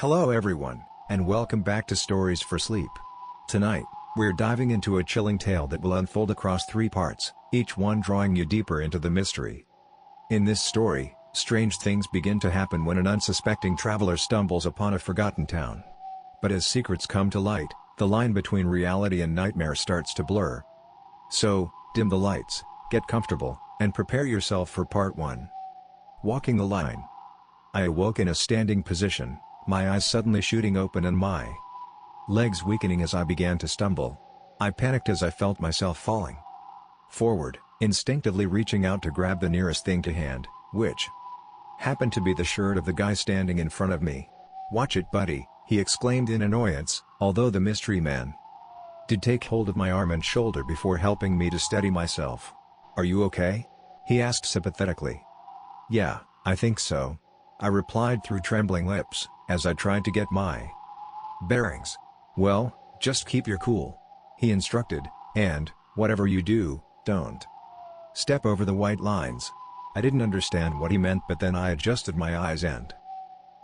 Hello everyone, and welcome back to Stories for Sleep. Tonight, we're diving into a chilling tale that will unfold across 3 parts, each one drawing you deeper into the mystery. In this story, strange things begin to happen when an unsuspecting traveler stumbles upon a forgotten town. But as secrets come to light, the line between reality and nightmare starts to blur. So, dim the lights, get comfortable, and prepare yourself for part 1. Walking the line. I awoke in a standing position, my eyes suddenly shooting open and my legs weakening as I began to stumble. I panicked as I felt myself falling forward, instinctively reaching out to grab the nearest thing to hand, which happened to be the shirt of the guy standing in front of me. "Watch it, buddy," he exclaimed in annoyance, although the mystery man did take hold of my arm and shoulder before helping me to steady myself. "Are you okay?" he asked sympathetically. "Yeah, I think so," I replied through trembling lips, as I tried to get my bearings. "Well, just keep your cool," he instructed, "and, whatever you do, don't step over the white lines." I didn't understand what he meant, but then I adjusted my eyes and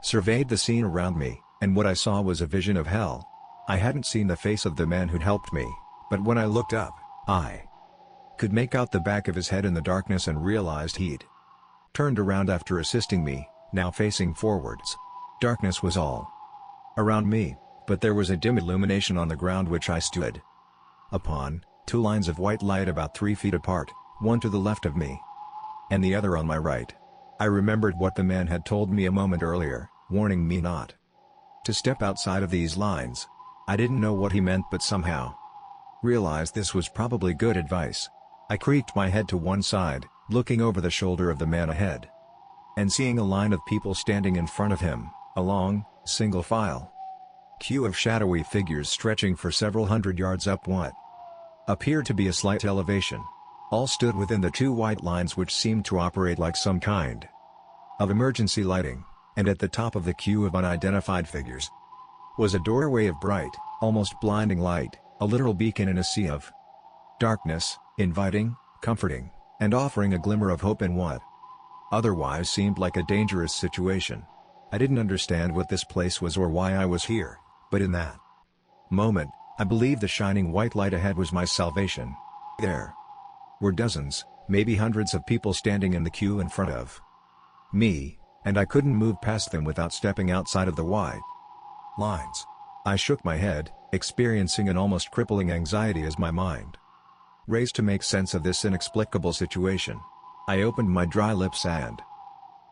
surveyed the scene around me, and what I saw was a vision of hell. I hadn't seen the face of the man who'd helped me, but when I looked up, I could make out the back of his head in the darkness and realized he'd turned around after assisting me, now facing forwards. Darkness was all around me, but there was a dim illumination on the ground which I stood upon, 2 lines of white light about 3 feet apart, one to the left of me and the other on my right. I remembered what the man had told me a moment earlier, warning me not to step outside of these lines. I didn't know what he meant, but somehow realized this was probably good advice. I creaked my head to one side, looking over the shoulder of the man ahead and seeing a line of people standing in front of him, a long, single file queue of shadowy figures stretching for several hundred yards up what appeared to be a slight elevation. All stood within the 2 white lines which seemed to operate like some kind of emergency lighting, and at the top of the queue of unidentified figures was a doorway of bright, almost blinding light, a literal beacon in a sea of darkness, inviting, comforting, and offering a glimmer of hope in what otherwise seemed like a dangerous situation. I didn't understand what this place was or why I was here, but in that moment, I believed the shining white light ahead was my salvation. There were dozens, maybe hundreds of people standing in the queue in front of me, and I couldn't move past them without stepping outside of the white lines. I shook my head, experiencing an almost crippling anxiety as my mind raced to make sense of this inexplicable situation. I opened my dry lips and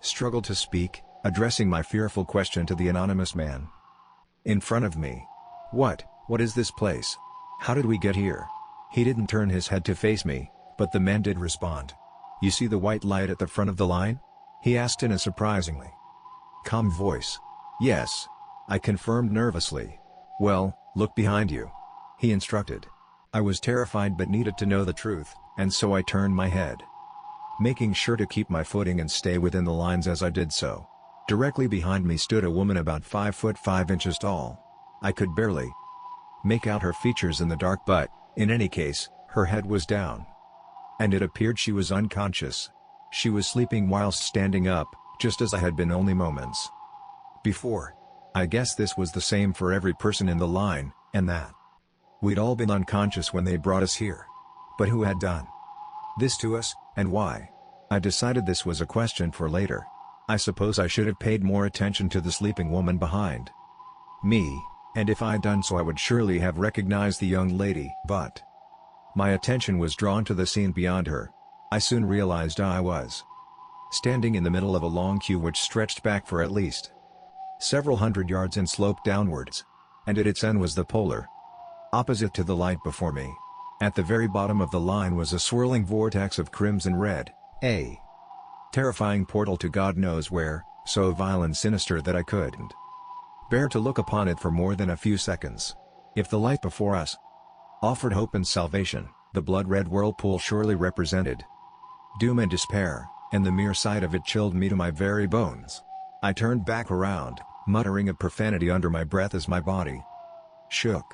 struggled to speak, addressing my fearful question to the anonymous man in front of me. What is this place? How did we get here?" He didn't turn his head to face me, but the man did respond. "You see the white light at the front of the line?" he asked in a surprisingly calm voice. "Yes," I confirmed nervously. "Well, look behind you," he instructed. I was terrified but needed to know the truth, and so I turned my head, making sure to keep my footing and stay within the lines as I did so. Directly behind me stood a woman about 5 foot 5 inches tall. I could barely make out her features in the dark, but, in any case, her head was down, and it appeared she was unconscious. She was sleeping whilst standing up, just as I had been only moments before. I guess this was the same for every person in the line, and that we'd all been unconscious when they brought us here. But who had done this to us, and why? I decided this was a question for later. I suppose I should have paid more attention to the sleeping woman behind me, and if I'd done so I would surely have recognized the young lady. But my attention was drawn to the scene beyond her. I soon realized I was standing in the middle of a long queue which stretched back for at least several hundred yards and sloped downwards, and at its end was the polar opposite to the light before me. At the very bottom of the line was a swirling vortex of crimson red, a terrifying portal to God knows where, so vile and sinister that I couldn't bear to look upon it for more than a few seconds. If the light before us offered hope and salvation, the blood-red whirlpool surely represented doom and despair, and the mere sight of it chilled me to my very bones. I turned back around, muttering a profanity under my breath as my body shook.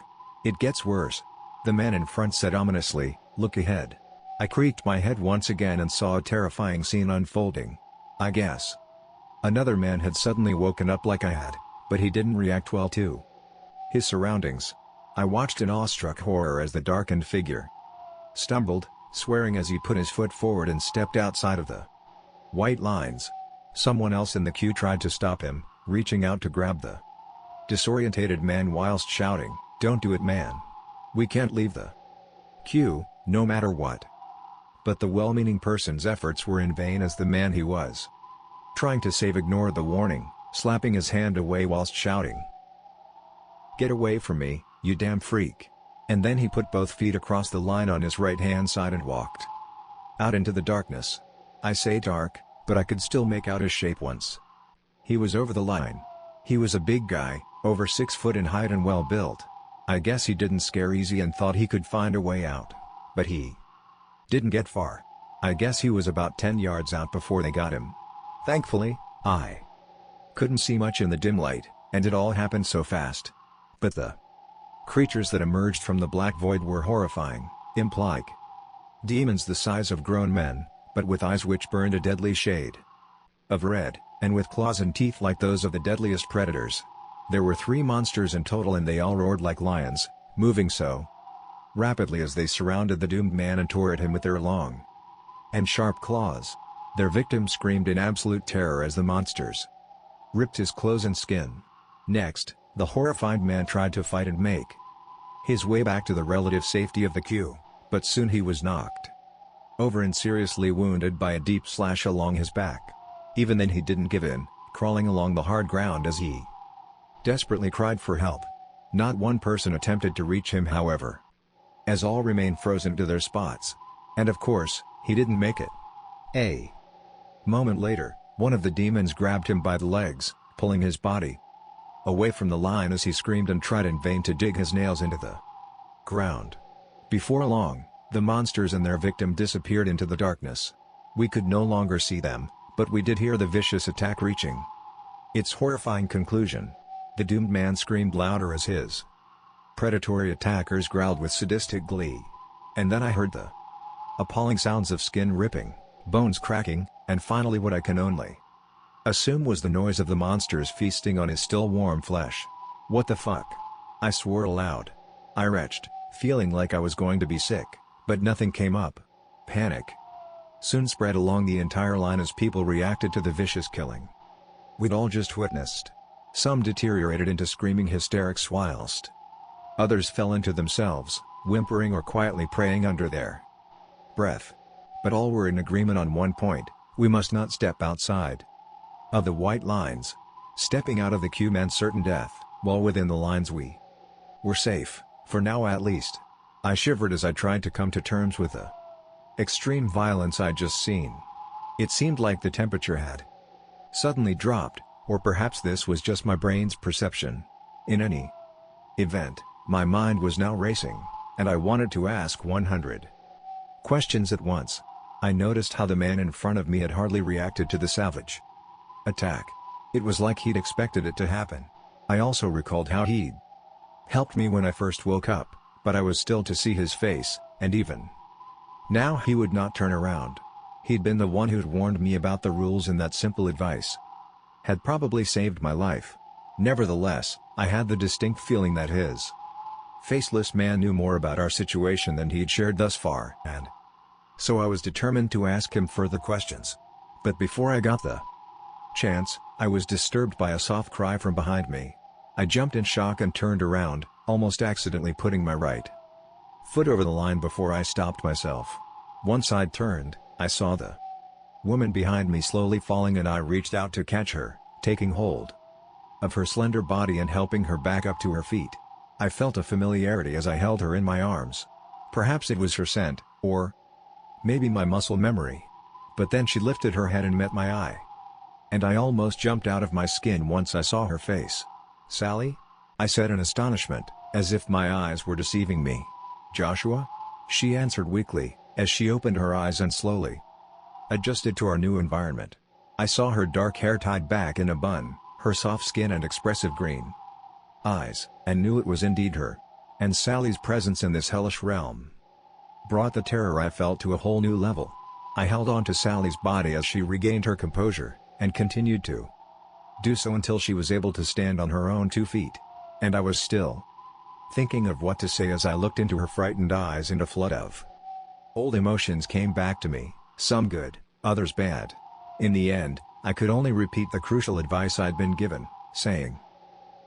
"It gets worse," the man in front said ominously. "Look ahead." I creaked my head once again and saw a terrifying scene unfolding. I guess another man had suddenly woken up like I had, But he didn't react well to his surroundings. I watched in awestruck horror as the darkened figure stumbled, swearing as he put his foot forward and stepped outside of the white lines. Someone else in the queue tried to stop him, reaching out to grab the disorientated man whilst shouting, "Don't do it, man. We can't leave the queue, no matter what." But the well-meaning person's efforts were in vain as the man he was trying to save ignored the warning, slapping his hand away whilst shouting, "Get away from me, you damn freak." And then he put both feet across the line on his right-hand side and walked out into the darkness. I say dark, but I could still make out his shape once he was over the line. He was a big guy, over 6 foot in height and well built. I guess he didn't scare easy and thought he could find a way out. But he didn't get far. I guess he was about 10 yards out before they got him. Thankfully, I couldn't see much in the dim light, and it all happened so fast. But the creatures that emerged from the black void were horrifying, imp-like demons the size of grown men, but with eyes which burned a deadly shade of red, and with claws and teeth like those of the deadliest predators. There were 3 monsters in total, and they all roared like lions, moving so rapidly as they surrounded the doomed man and tore at him with their long and sharp claws. Their victim screamed in absolute terror as the monsters ripped his clothes and skin. Next, the horrified man tried to fight and make his way back to the relative safety of the queue, but soon he was knocked over and seriously wounded by a deep slash along his back. Even then he didn't give in, crawling along the hard ground as he desperately cried for help. Not one person attempted to reach him, however, as all remained frozen to their spots. And of course, he didn't make it. A moment later, one of the demons grabbed him by the legs, pulling his body away from the line as he screamed and tried in vain to dig his nails into the ground. Before long, the monsters and their victim disappeared into the darkness. We could no longer see them, but we did hear the vicious attack reaching its horrifying conclusion. The doomed man screamed louder as his predatory attackers growled with sadistic glee. And then I heard the appalling sounds of skin ripping, bones cracking, and finally what I can only assume was the noise of the monsters feasting on his still warm flesh. What the fuck? I swore aloud. I retched, feeling like I was going to be sick, but nothing came up. Panic soon spread along the entire line as people reacted to the vicious killing we'd all just witnessed. Some deteriorated into screaming hysterics whilst others fell into themselves, whimpering or quietly praying under their breath. But all were in agreement on one point: we must not step outside of the white lines. Stepping out of the queue meant certain death, while within the lines we were safe, for now at least. I shivered as I tried to come to terms with the extreme violence I'd just seen. It seemed like the temperature had suddenly dropped, or perhaps this was just my brain's perception. In any event, my mind was now racing, and I wanted to ask 100 questions at once. I noticed how the man in front of me had hardly reacted to the savage attack. It was like he'd expected it to happen. I also recalled how he'd helped me when I first woke up, but I was still to see his face, and even now he would not turn around. He'd been the one who'd warned me about the rules, and that simple advice had probably saved my life. Nevertheless, I had the distinct feeling that his faceless man knew more about our situation than he'd shared thus far, and so I was determined to ask him further questions. But before I got the chance, I was disturbed by a soft cry from behind me. I jumped in shock and turned around, almost accidentally putting my right foot over the line before I stopped myself. Once I'd turned, I saw the woman behind me slowly falling, and I reached out to catch her, taking hold of her slender body and helping her back up to her feet. I felt a familiarity as I held her in my arms. Perhaps it was her scent, or maybe my muscle memory. But then she lifted her head and met my eye. And I almost jumped out of my skin once I saw her face. "Sally?" I said in astonishment, as if my eyes were deceiving me. "Joshua?" she answered weakly, as she opened her eyes and slowly adjusted to our new environment. I saw her dark hair tied back in a bun, her soft skin and expressive green eyes, and knew it was indeed her. And Sally's presence in this hellish realm brought the terror I felt to a whole new level. I held on to Sally's body as she regained her composure, and continued to do so until she was able to stand on her own 2 feet. And I was still thinking of what to say as I looked into her frightened eyes, and a flood of old emotions came back to me, some good, others bad. In the end, I could only repeat the crucial advice I'd been given, saying,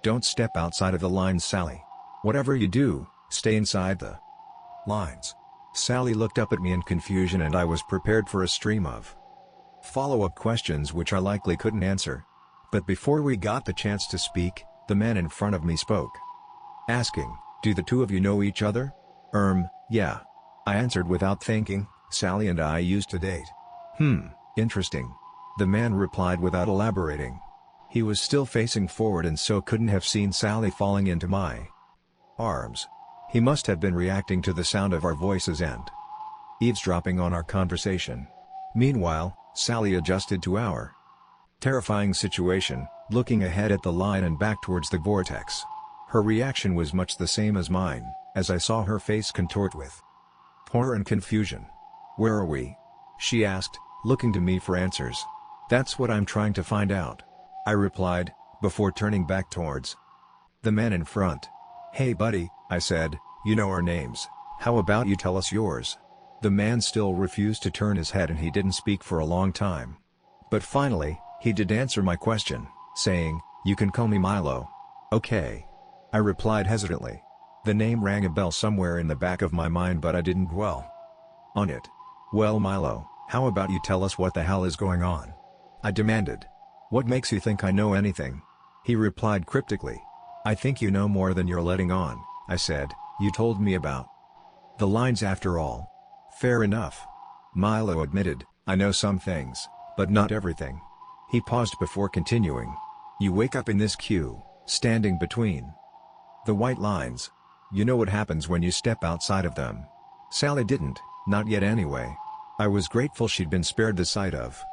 "Don't step outside of the lines, Sally. Whatever you do, stay inside the lines." Sally looked up at me in confusion, and I was prepared for a stream of follow-up questions which I likely couldn't answer. But before we got the chance to speak, the man in front of me spoke, asking, "Do the two of you know each other?" Yeah. I answered without thinking. "Sally and I used to date." Interesting." The man replied without elaborating. He was still facing forward and so couldn't have seen Sally falling into my arms. He must have been reacting to the sound of our voices and eavesdropping on our conversation. Meanwhile, Sally adjusted to our terrifying situation, looking ahead at the line and back towards the vortex. Her reaction was much the same as mine, as I saw her face contort with horror and confusion. "Where are we?" she asked, looking to me for answers. "That's what I'm trying to find out," I replied, before turning back towards the man in front. "Hey buddy," I said, "you know our names, how about you tell us yours?" The man still refused to turn his head and he didn't speak for a long time. But finally, he did answer my question, saying, "You can call me Milo." "Okay," I replied hesitantly. The name rang a bell somewhere in the back of my mind, but I didn't dwell on it. "Well Milo, how about you tell us what the hell is going on?" I demanded. "What makes you think I know anything?" He replied cryptically. "I think you know more than you're letting on," I said. "You told me about the lines after all." "Fair enough," Milo admitted, "I know some things, but not everything." He paused before continuing. "You wake up in this queue, standing between the white lines. You know what happens when you step outside of them." Sally didn't, not yet anyway. I was grateful she'd been spared the sight of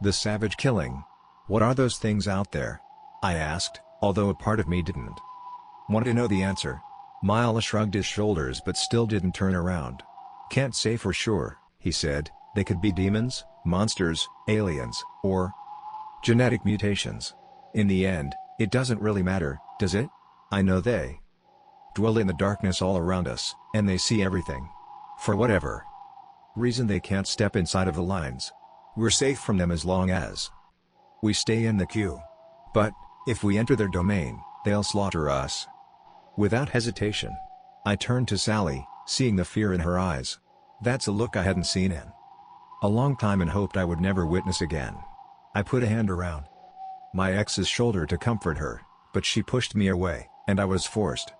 the savage killing. "What are those things out there?" I asked, although a part of me didn't want to know the answer. Milo shrugged his shoulders but still didn't turn around. "Can't say for sure," he said. "They could be demons, monsters, aliens, or genetic mutations. In the end, it doesn't really matter, does it? I know they dwell in the darkness all around us, and they see everything. For whatever reason they can't step inside of the lines. We're safe from them as long as we stay in the queue. But, if we enter their domain, they'll slaughter us." Without hesitation, I turned to Sally, seeing the fear in her eyes. That's a look I hadn't seen in a long time and hoped I would never witness again. I put a hand around my ex's shoulder to comfort her, but she pushed me away, and I was forced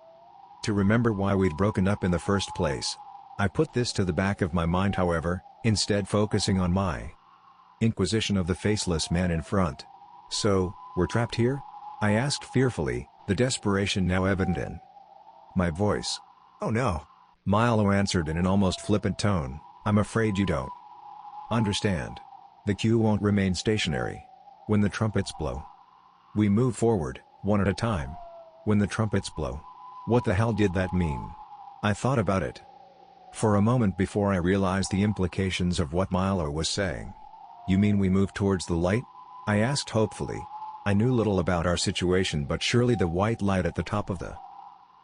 to remember why we'd broken up in the first place. I put this to the back of my mind, however, instead focusing on my inquisition of the faceless man in front. "So, we're trapped here?" I asked fearfully, the desperation now evident in my voice. "Oh no," Milo answered in an almost flippant tone, "I'm afraid you don't understand. The queue won't remain stationary. When the trumpets blow, we move forward, one at a time." When the trumpets blow. What the hell did that mean? I thought about it for a moment before I realized the implications of what Milo was saying. "You mean we move towards the light?" I asked hopefully. I knew little about our situation, but surely the white light at the top of the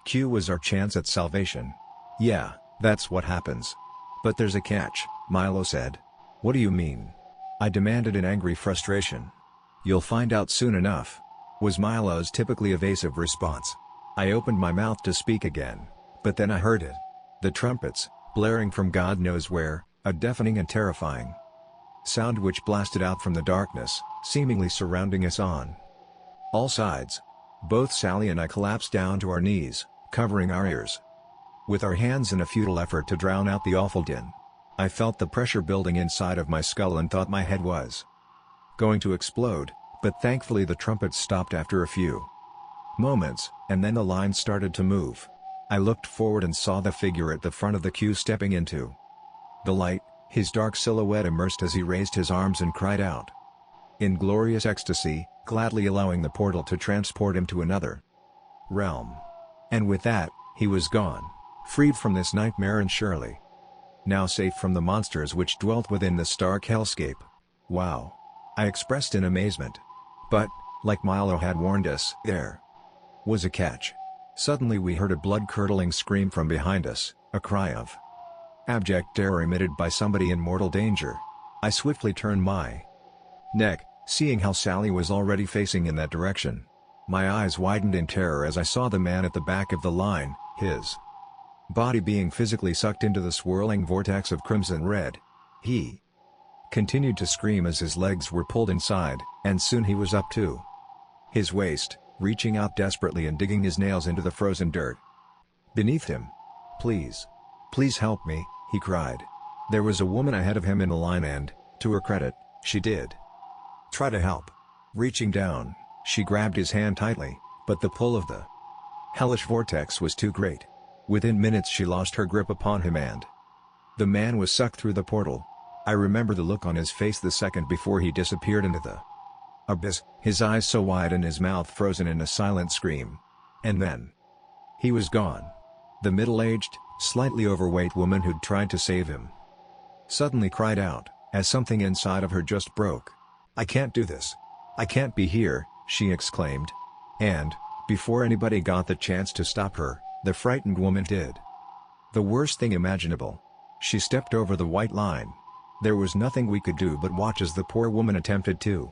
queue was our chance at salvation. "Yeah, that's what happens. But there's a catch," Milo said. "What do you mean?" I demanded in angry frustration. "You'll find out soon enough," was Milo's typically evasive response. I opened my mouth to speak again, but then I heard it. The trumpets, blaring from God knows where, a deafening and terrifying sound which blasted out from the darkness, seemingly surrounding us on all sides. Both Sally and I collapsed down to our knees, covering our ears with our hands in a futile effort to drown out the awful din. I felt the pressure building inside of my skull and thought my head was going to explode, but thankfully the trumpets stopped after a few moments, and then the line started to move. I looked forward and saw the figure at the front of the queue stepping into the light, his dark silhouette immersed as he raised his arms and cried out in glorious ecstasy, gladly allowing the portal to transport him to another realm. And with that, he was gone, freed from this nightmare and surely now safe from the monsters which dwelt within the stark hellscape. "Wow," I expressed in amazement. "But, Like Milo had warned us, there was a catch. Suddenly we heard a blood-curdling scream from behind us, a cry of abject terror emitted by somebody in mortal danger. I swiftly turned my neck, seeing how Sally was already facing in that direction. My eyes widened in terror as I saw the man at the back of the line, his body being physically sucked into the swirling vortex of crimson red. He continued to scream as his legs were pulled inside, and soon he was up to his waist, reaching out desperately and digging his nails into the frozen dirt beneath him. "Please. Please help me," he cried. There was a woman ahead of him in the line and, to her credit, she did try to help. Reaching down, she grabbed his hand tightly, but the pull of the hellish vortex was too great. Within minutes she lost her grip upon him and the man was sucked through the portal. I remember the look on his face the second before he disappeared into the abyss, his eyes so wide and his mouth frozen in a silent scream. And then he was gone. The middle-aged, slightly overweight woman who'd tried to save him suddenly cried out, as something inside of her just broke. "I can't do this. I can't be here," she exclaimed. And, before anybody got the chance to stop her, the frightened woman did the worst thing imaginable. She stepped over the white line. There was nothing we could do but watch as the poor woman attempted to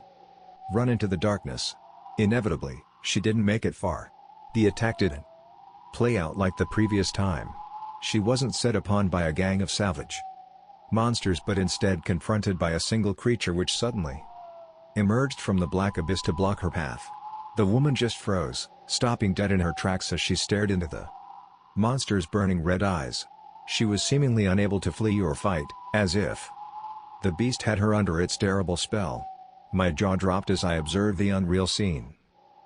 run into the darkness. Inevitably, she didn't make it far. The attack didn't play out like the previous time. She wasn't set upon by a gang of savage monsters but instead confronted by a single creature which suddenly emerged from the black abyss to block her path. The woman just froze, stopping dead in her tracks as she stared into the monster's burning red eyes. She was seemingly unable to flee or fight, as if the beast had her under its terrible spell. My jaw dropped as I observed the unreal scene.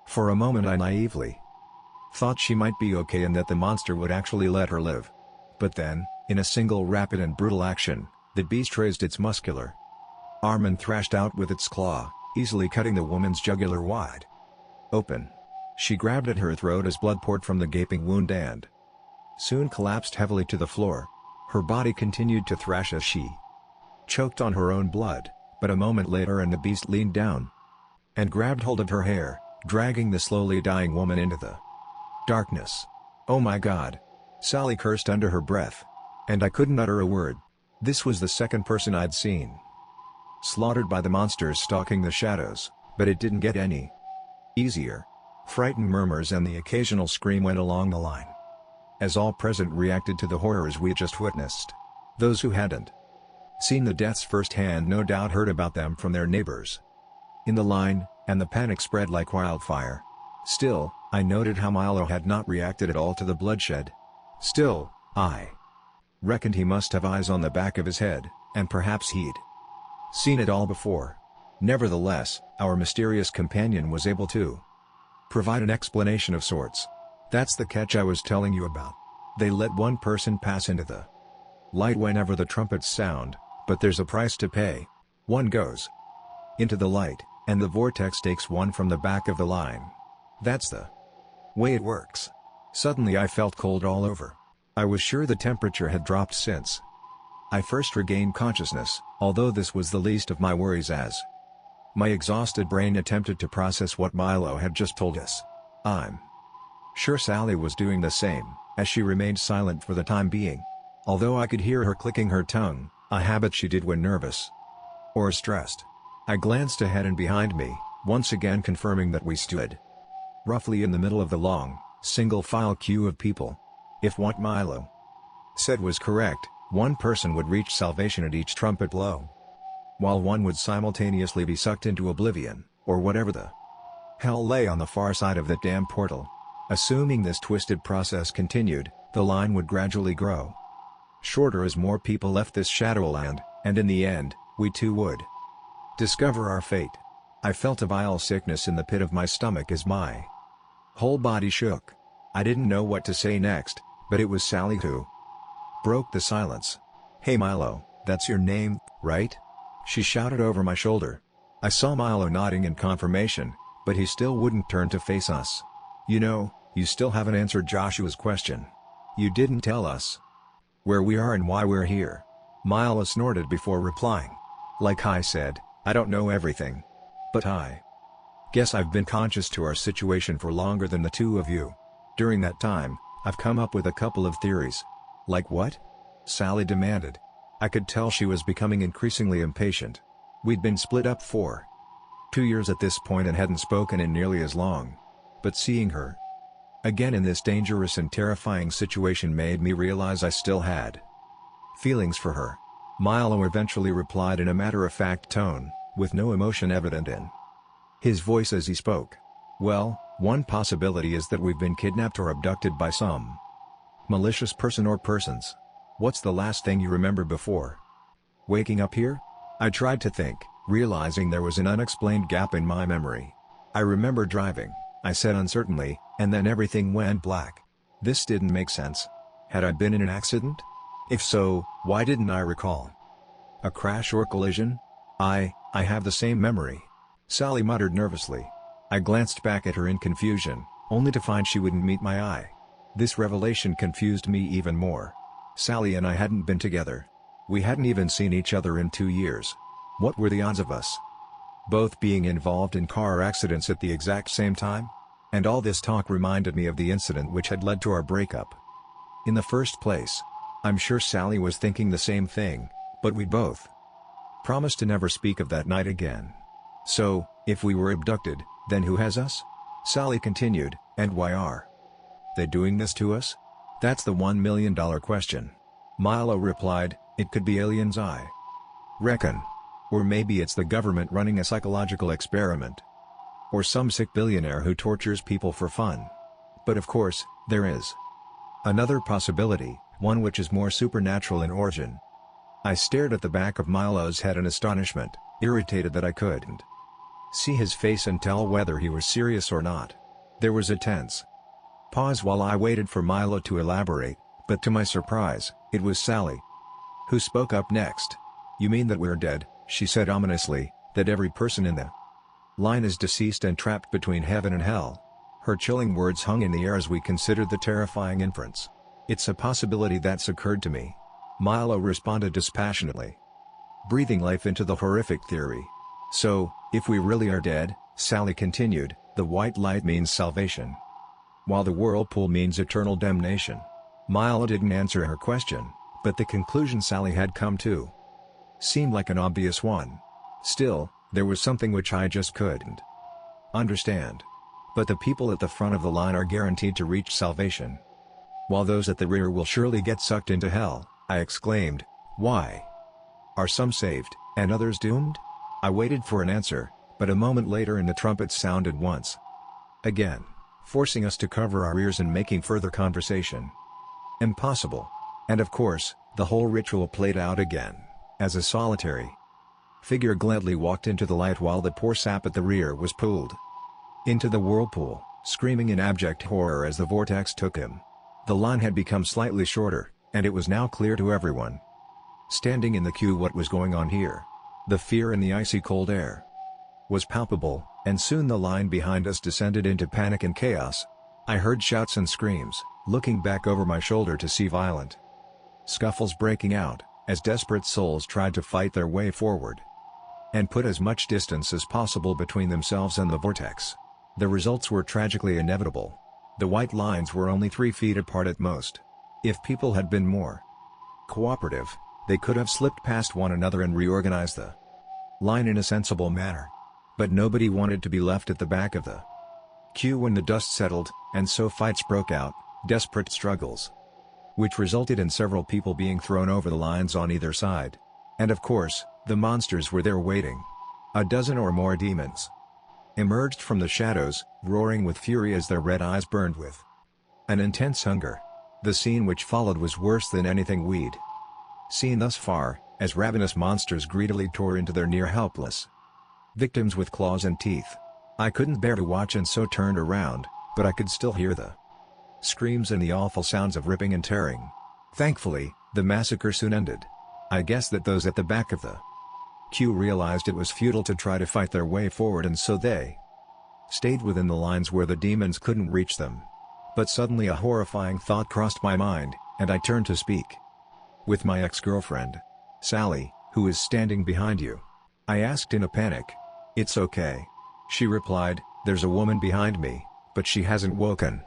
For a moment I naively thought she might be okay and that the monster would actually let her live. But then, in a single rapid and brutal action, the beast raised its muscular arm and thrashed out with its claw, easily cutting the woman's jugular wide open. She grabbed at her throat as blood poured from the gaping wound and soon collapsed heavily to the floor. Her body continued to thrash as she choked on her own blood, but a moment later and the beast leaned down and grabbed hold of her hair, dragging the slowly dying woman into the darkness. "Oh my God!" Sally cursed under her breath. And I couldn't utter a word. This was the second person I'd seen slaughtered by the monsters stalking the shadows, but it didn't get any easier. Frightened murmurs and the occasional scream went along the line as all present reacted to the horrors we just witnessed. Those who hadn't seen the deaths firsthand no doubt heard about them from their neighbors in the line, and the panic spread like wildfire. Still, I noted how Milo had not reacted at all to the bloodshed. Still, I reckoned he must have eyes on the back of his head, and perhaps he'd seen it all before. Nevertheless, our mysterious companion was able to provide an explanation of sorts. "That's the catch I was telling you about. They let one person pass into the light whenever the trumpets sound, but there's a price to pay. One goes into the light, and the vortex takes one from the back of the line. That's the way it works." Suddenly I felt cold all over. I was sure the temperature had dropped since I first regained consciousness, although this was the least of my worries as my exhausted brain attempted to process what Milo had just told us. I'm sure Sally was doing the same, as she remained silent for the time being. Although I could hear her clicking her tongue, a habit she did when nervous or stressed. I glanced ahead and behind me, once again confirming that we stood roughly in the middle of the long, single-file queue of people. If what Milo said was correct, one person would reach salvation at each trumpet blow, while one would simultaneously be sucked into oblivion, or whatever the hell lay on the far side of that damn portal. Assuming this twisted process continued, the line would gradually grow shorter as more people left this Shadowland, and in the end, we too would discover our fate. I felt a vile sickness in the pit of my stomach as my whole body shook. I didn't know what to say next, but it was Sally who broke the silence. "Hey Milo, that's your name, right?" she shouted over my shoulder. I saw Milo nodding in confirmation, but he still wouldn't turn to face us. "You know, you still haven't answered Joshua's question. You didn't tell us where we are and why we're here." Milo snorted before replying. "Like I said, I don't know everything. But I Guess I've been conscious to our situation for longer than the two of you. During that time, I've come up with a couple of theories. Like what? Sally demanded. I could tell she was becoming increasingly impatient. We'd been split up for 2 years at this point and hadn't spoken in nearly as long. But seeing her again in this dangerous and terrifying situation made me realize I still had feelings for her. Milo eventually replied in a matter-of-fact tone, with no emotion evident in his voice as he spoke. Well, one possibility is that we've been kidnapped or abducted by some malicious person or persons. What's the last thing you remember before waking up here? I tried to think, realizing there was an unexplained gap in my memory. I remember driving, I said uncertainly, and then everything went black. This didn't make sense. Had I been in an accident? If so, why didn't I recall a crash or collision? I have the same memory, Sally muttered nervously. I glanced back at her in confusion, only to find she wouldn't meet my eye. This revelation confused me even more. Sally and I hadn't been together. We hadn't even seen each other in 2 years. What were the odds of us both being involved in car accidents at the exact same time? And all this talk reminded me of the incident which had led to our breakup in the first place. I'm sure Sally was thinking the same thing, but we both promised to never speak of that night again. So, if we were abducted, then who has us? Sally continued, and why are they doing this to us? That's the $1 million question. Milo replied, it could be aliens, I reckon. Or maybe it's the government running a psychological experiment. Or some sick billionaire who tortures people for fun. But of course, there is another possibility, one which is more supernatural in origin. I stared at the back of Milo's head in astonishment, irritated that I couldn't see his face and tell whether he was serious or not. There was a tense pause while I waited for Milo to elaborate, but to my surprise, it was Sally who spoke up next. You mean that we're dead, she said ominously, that every person in the line is deceased and trapped between heaven and hell? Her chilling words hung in the air as we considered the terrifying inference. It's a possibility that's occurred to me, Milo responded dispassionately, breathing life into the horrific theory. So, if we really are dead, Sally continued, the white light means salvation, while the whirlpool means eternal damnation. Milo didn't answer her question, but the conclusion Sally had come to seemed like an obvious one. Still, there was something which I just couldn't understand. But the people at the front of the line are guaranteed to reach salvation, while those at the rear will surely get sucked into hell, I exclaimed. Why are some saved, and others doomed? I waited for an answer, but a moment later and the trumpets sounded once again, forcing us to cover our ears and making further conversation impossible. And of course, the whole ritual played out again, as a solitary figure gladly walked into the light while the poor sap at the rear was pulled into the whirlpool, screaming in abject horror as the vortex took him. The line had become slightly shorter, and it was now clear to everyone standing in the queue what was going on here. The fear in the icy cold air was palpable, and soon the line behind us descended into panic and chaos. I heard shouts and screams, looking back over my shoulder to see violent scuffles breaking out, as desperate souls tried to fight their way forward and put as much distance as possible between themselves and the vortex. The results were tragically inevitable. The white lines were only 3 feet apart at most. If people had been more cooperative, they could have slipped past one another and reorganized the line in a sensible manner. But nobody wanted to be left at the back of the queue when the dust settled, and so fights broke out, desperate struggles, which resulted in several people being thrown over the lines on either side. And of course, the monsters were there waiting. A dozen or more demons emerged from the shadows, roaring with fury as their red eyes burned with an intense hunger. The scene which followed was worse than anything we'd seen thus far, as ravenous monsters greedily tore into their near-helpless victims with claws and teeth. I couldn't bear to watch and so turned around, but I could still hear the screams and the awful sounds of ripping and tearing. Thankfully, the massacre soon ended. I guess that those at the back of the queue realized it was futile to try to fight their way forward, and so they stayed within the lines where the demons couldn't reach them. But suddenly a horrifying thought crossed my mind, and I turned to speak with my ex-girlfriend, Sally, who is standing behind you. I asked in a panic. It's okay, She replied, "There's a woman behind me, but she hasn't woken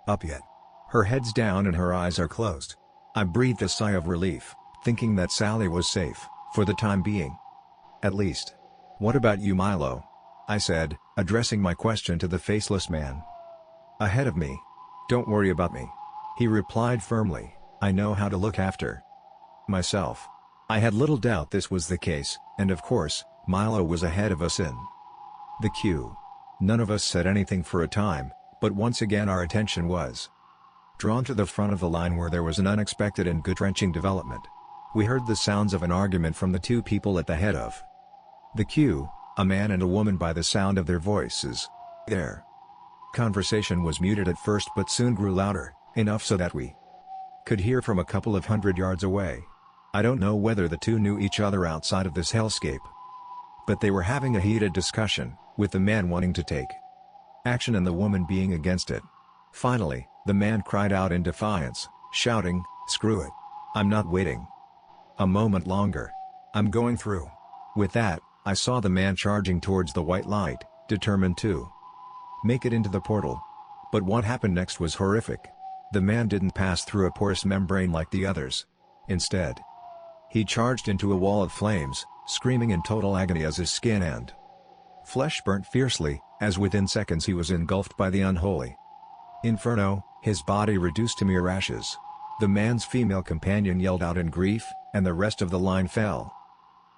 up yet. Her head's down and her eyes are closed." I breathed a sigh of relief, thinking that Sally was safe, for the time being. At least. "What about you, Milo?" I said, addressing my question to the faceless man ahead of me. "Don't worry about me," he replied firmly. "I know how to look after myself." I had little doubt this was the case, and of course, Milo was ahead of us in the queue. None of us said anything for a time, but once again our attention was drawn to the front of the line where there was an unexpected and gut-wrenching development. We heard the sounds of an argument from the two people at the head of the queue, a man and a woman, by the sound of their voices. Their conversation was muted at first but soon grew louder, enough so that we could hear from a couple of 100 yards away. I don't know whether the two knew each other outside of this hellscape, but they were having a heated discussion, with the man wanting to take action and the woman being against it. Finally, the man cried out in defiance, shouting, "Screw it. I'm not waiting a moment longer. I'm going through." With that, I saw the man charging towards the white light, determined to make it into the portal. But what happened next was horrific. The man didn't pass through a porous membrane like the others. Instead, he charged into a wall of flames, screaming in total agony as his skin and flesh burnt fiercely, as within seconds he was engulfed by the unholy inferno, his body reduced to mere ashes. The man's female companion yelled out in grief, and the rest of the line fell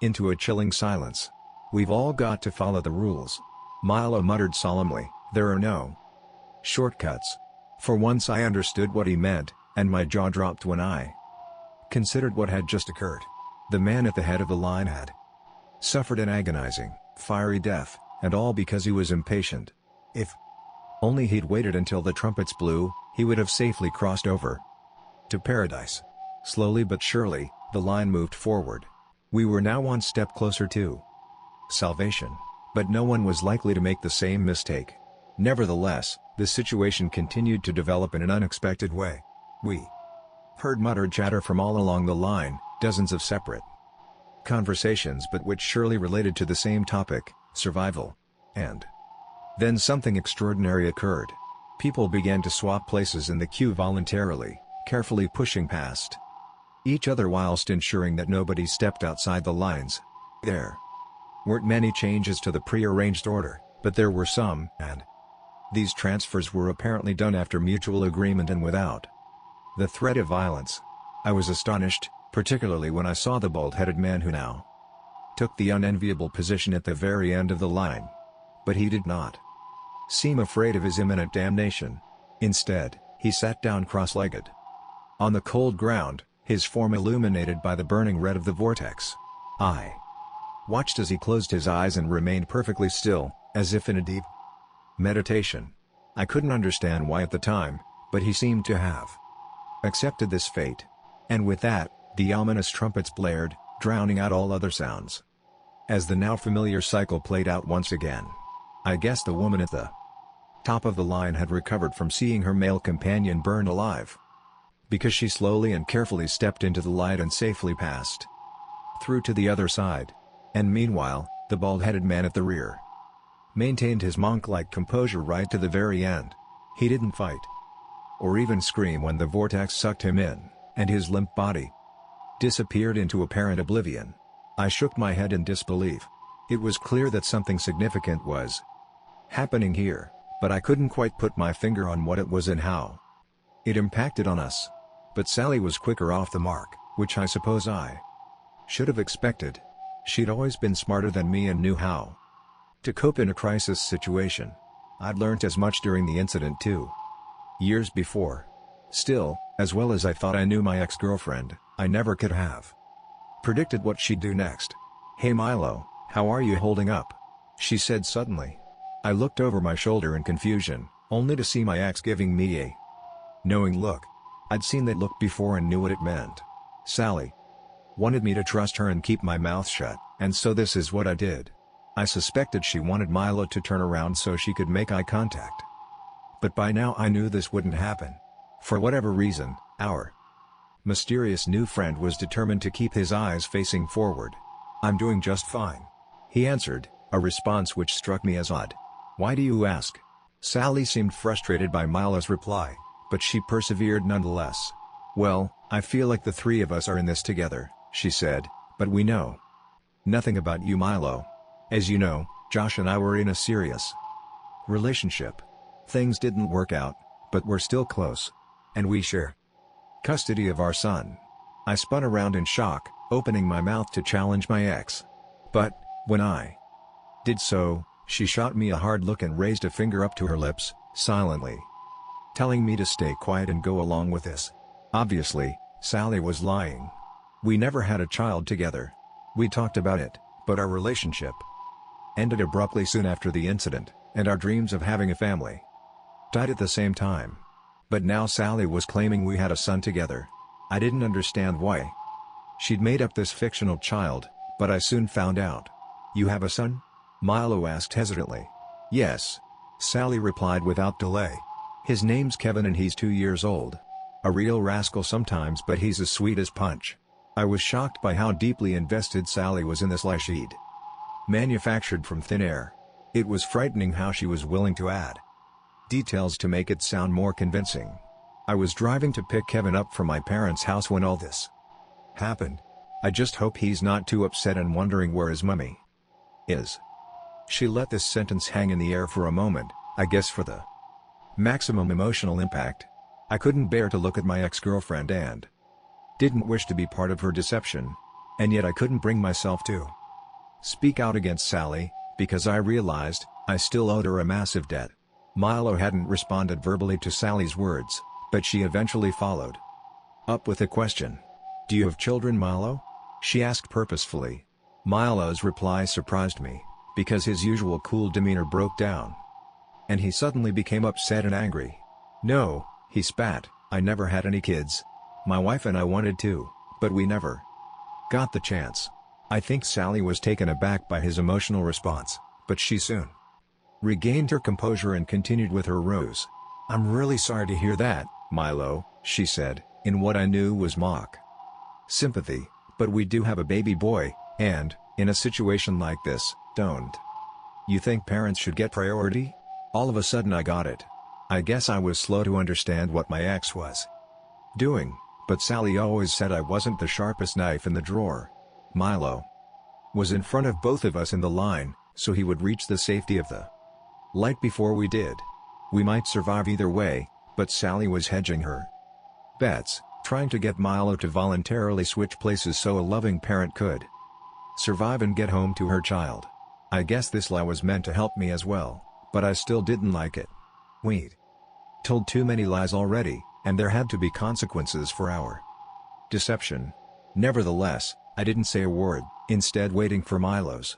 into a chilling silence. "We've all got to follow the rules," Milo muttered solemnly. "There are no shortcuts." For once I understood what he meant, and my jaw dropped when I considered what had just occurred. The man at the head of the line had suffered an agonizing, fiery death, and all because he was impatient. If only he'd waited until the trumpets blew, he would have safely crossed over to paradise. Slowly but surely, the line moved forward. We were now one step closer to salvation, but no one was likely to make the same mistake. Nevertheless, the situation continued to develop in an unexpected way. We heard muttered chatter from all along the line, dozens of separate conversations but which surely related to the same topic, survival. And then something extraordinary occurred. People began to swap places in the queue voluntarily, carefully pushing past each other whilst ensuring that nobody stepped outside the lines. There weren't many changes to the pre-arranged order, but there were some, and these transfers were apparently done after mutual agreement and without the threat of violence. I was astonished, particularly when I saw the bald-headed man who now took the unenviable position at the very end of the line. But he did not seem afraid of his imminent damnation. Instead, he sat down cross-legged on the cold ground, his form illuminated by the burning red of the vortex. I watched as he closed his eyes and remained perfectly still, as if in a deep meditation. I couldn't understand why at the time, but he seemed to have accepted this fate. And with that, the ominous trumpets blared, drowning out all other sounds. As the now familiar cycle played out once again. I guess the woman at the top of the line had recovered from seeing her male companion burn alive, because she slowly and carefully stepped into the light and safely passed through to the other side. And meanwhile, the bald-headed man at the rear maintained his monk-like composure right to the very end. He didn't fight or even scream when the vortex sucked him in, and his limp body disappeared into apparent oblivion. I shook my head in disbelief. It was clear that something significant was happening here, but I couldn't quite put my finger on what it was and how it impacted on us. But Sally was quicker off the mark, which I suppose I should have expected. She'd always been smarter than me and knew how to cope in a crisis situation. I'd learnt as much during the incident 2 years before. Still, as well as I thought I knew my ex-girlfriend, I never could have predicted what she'd do next. "Hey Milo, how are you holding up?" she said suddenly. I looked over my shoulder in confusion, only to see my ex giving me a knowing look. I'd seen that look before and knew what it meant. Sally wanted me to trust her and keep my mouth shut, and so this is what I did. I suspected she wanted Milo to turn around so she could make eye contact. But by now I knew this wouldn't happen. For whatever reason, our mysterious new friend was determined to keep his eyes facing forward. "I'm doing just fine," he answered, A response which struck me as odd. "Why do you ask?" Sally seemed frustrated by Milo's reply, but she persevered nonetheless. "Well, I feel like the three of us are in this together," she said, "but we know nothing about you, Milo. As you know, Josh and I were in a serious relationship. Things didn't work out, but we're still close. And we share custody of our son." I spun around in shock, opening my mouth to challenge my ex. But, when I did so, she shot me a hard look and raised a finger up to her lips, silently telling me to stay quiet and go along with this. Obviously, Sally was lying. We never had a child together. We talked about it, but our relationship ended abruptly soon after the incident, and our dreams of having a family died at the same time. But now Sally was claiming we had a son together. I didn't understand why. She'd made up this fictional child, but I soon found out. "You have a son?" Milo asked hesitantly. "Yes," Sally replied without delay. "His name's Kevin and he's 2 years old. A real rascal sometimes, but he's as sweet as punch." I was shocked by how deeply invested Sally was in this lie she'd manufactured from thin air. It was frightening how she was willing to add details to make it sound more convincing. I was driving to pick Kevin up from my parents' house when all this happened. "I just hope he's not too upset and wondering where his mummy is." She let this sentence hang in the air for a moment, I guess for the maximum emotional impact. I couldn't bear to look at my ex-girlfriend and didn't wish to be part of her deception. And yet I couldn't bring myself to speak out against Sally, because I realized I still owed her a massive debt. Milo hadn't responded verbally to Sally's words, but she eventually followed up with a question. "Do you have children, Milo?" she asked purposefully. Milo's reply surprised me, because his usual cool demeanor broke down, and he suddenly became upset and angry. "No," he spat, "I never had any kids. My wife and I wanted to, but we never got the chance." I think Sally was taken aback by his emotional response, but she soon regained her composure and continued with her ruse. "I'm really sorry to hear that, Milo," she said, in what I knew was mock sympathy, "but we do have a baby boy, and, in a situation like this, don't you think parents should get priority?" All of a sudden I got it. I guess I was slow to understand what my ex was doing, but Sally always said I wasn't the sharpest knife in the drawer. Milo was in front of both of us in the line, so he would reach the safety of the light before we did. We might survive either way, but Sally was hedging her bets, trying to get Milo to voluntarily switch places so a loving parent could survive and get home to her child. I guess this lie was meant to help me as well, but I still didn't like it. We'd told too many lies already, and there had to be consequences for our deception. Nevertheless, I didn't say a word, instead waiting for Milo's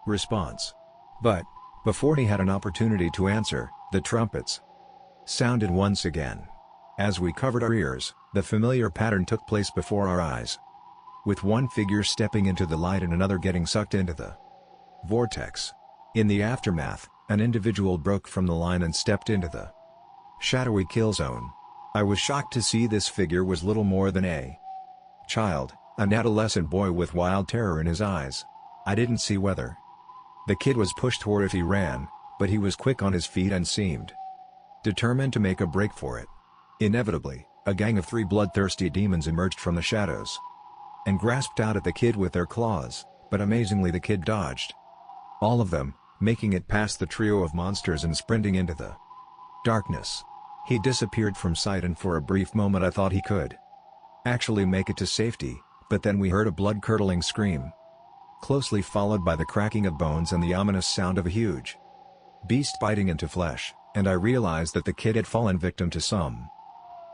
response. But, before he had an opportunity to answer, the trumpets sounded once again. As we covered our ears, the familiar pattern took place before our eyes, with one figure stepping into the light and another getting sucked into the vortex. In the aftermath, an individual broke from the line and stepped into the shadowy kill zone. I was shocked to see this figure was little more than a child, an adolescent boy with wild terror in his eyes. I didn't see whether the kid was pushed or if he ran, but he was quick on his feet and seemed determined to make a break for it. Inevitably, a gang of 3 bloodthirsty demons emerged from the shadows and grasped out at the kid with their claws, but amazingly the kid dodged all of them, making it past the trio of monsters and sprinting into the darkness. He disappeared from sight, and for a brief moment I thought he could actually make it to safety, but then we heard a blood-curdling scream, closely followed by the cracking of bones and the ominous sound of a huge beast biting into flesh, and I realized that the kid had fallen victim to some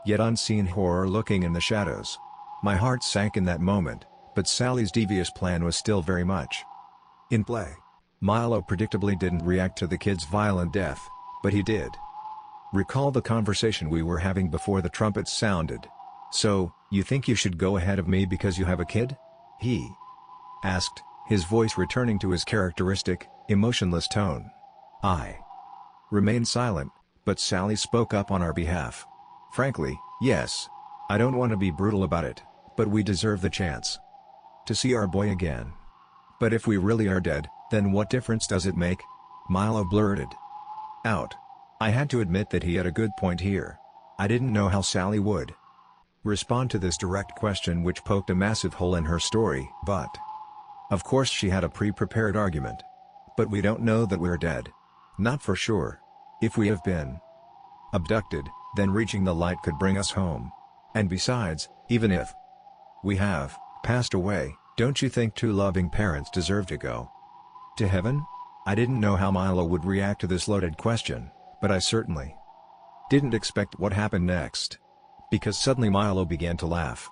yet unseen horror lurking in the shadows. My heart sank in that moment, but Sally's devious plan was still very much in play. Milo predictably didn't react to the kid's violent death, but he did recall the conversation we were having before the trumpets sounded. "So, you think you should go ahead of me because you have a kid?" he asked, his voice returning to his characteristic, emotionless tone. I remained silent, but Sally spoke up on our behalf. "Frankly, yes. I don't want to be brutal about it, but we deserve the chance to see our boy again. But if we really are dead, Then what difference does it make? Milo blurted out. I had to admit that he had a good point here. I didn't know how Sally would respond to this direct question which poked a massive hole in her story, but of course she had a pre-prepared argument. But we don't know that we're dead. Not for sure. If we have been abducted, then reaching the light could bring us home. And besides, even if we have passed away, don't you think two loving parents deserve to go to heaven? I didn't know how Milo would react to this loaded question, but I certainly didn't expect what happened next. Because suddenly Milo began to laugh.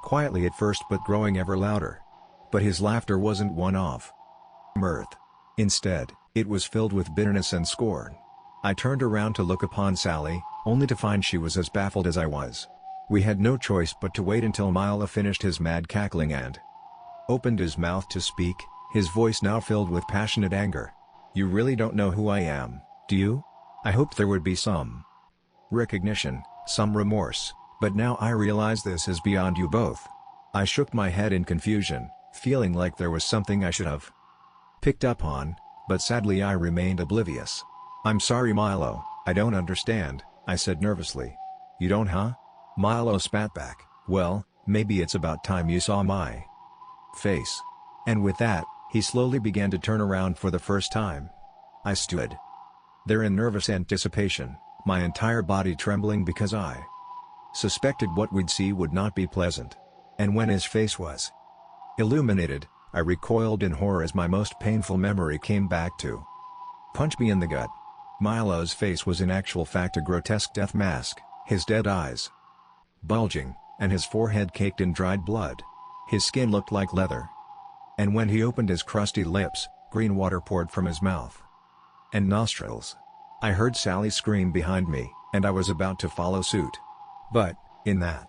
Quietly at first but growing ever louder. But his laughter wasn't one of mirth. Instead, it was filled with bitterness and scorn. I turned around to look upon Sally, only to find she was as baffled as I was. We had no choice but to wait until Milo finished his mad cackling and opened his mouth to speak, his voice now filled with passionate anger. You really don't know who I am, do you? I hoped there would be some recognition, some remorse, but now I realize this is beyond you both. I shook my head in confusion, feeling like there was something I should have picked up on, but sadly I remained oblivious. I'm sorry Milo, I don't understand, I said nervously. You don't huh? Milo spat back, well, maybe it's about time you saw my face. And with that, he slowly began to turn around for the first time. I stood there in nervous anticipation, my entire body trembling because I suspected what we'd see would not be pleasant. And when his face was illuminated, I recoiled in horror as my most painful memory came back to punch me in the gut. Milo's face was in actual fact a grotesque death mask, his dead eyes bulging, and his forehead caked in dried blood. His skin looked like leather. And when he opened his crusty lips, green water poured from his mouth and nostrils. I heard Sally scream behind me, and I was about to follow suit. But, in that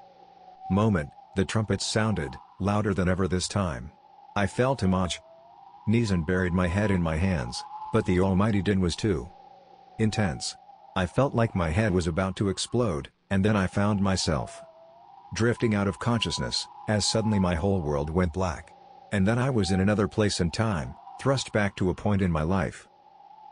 moment, the trumpets sounded, louder than ever this time. I fell to my knees and buried my head in my hands, but the almighty din was too intense. I felt like my head was about to explode, and then I found myself drifting out of consciousness, as suddenly my whole world went black. And then I was in another place and time, thrust back to a point in my life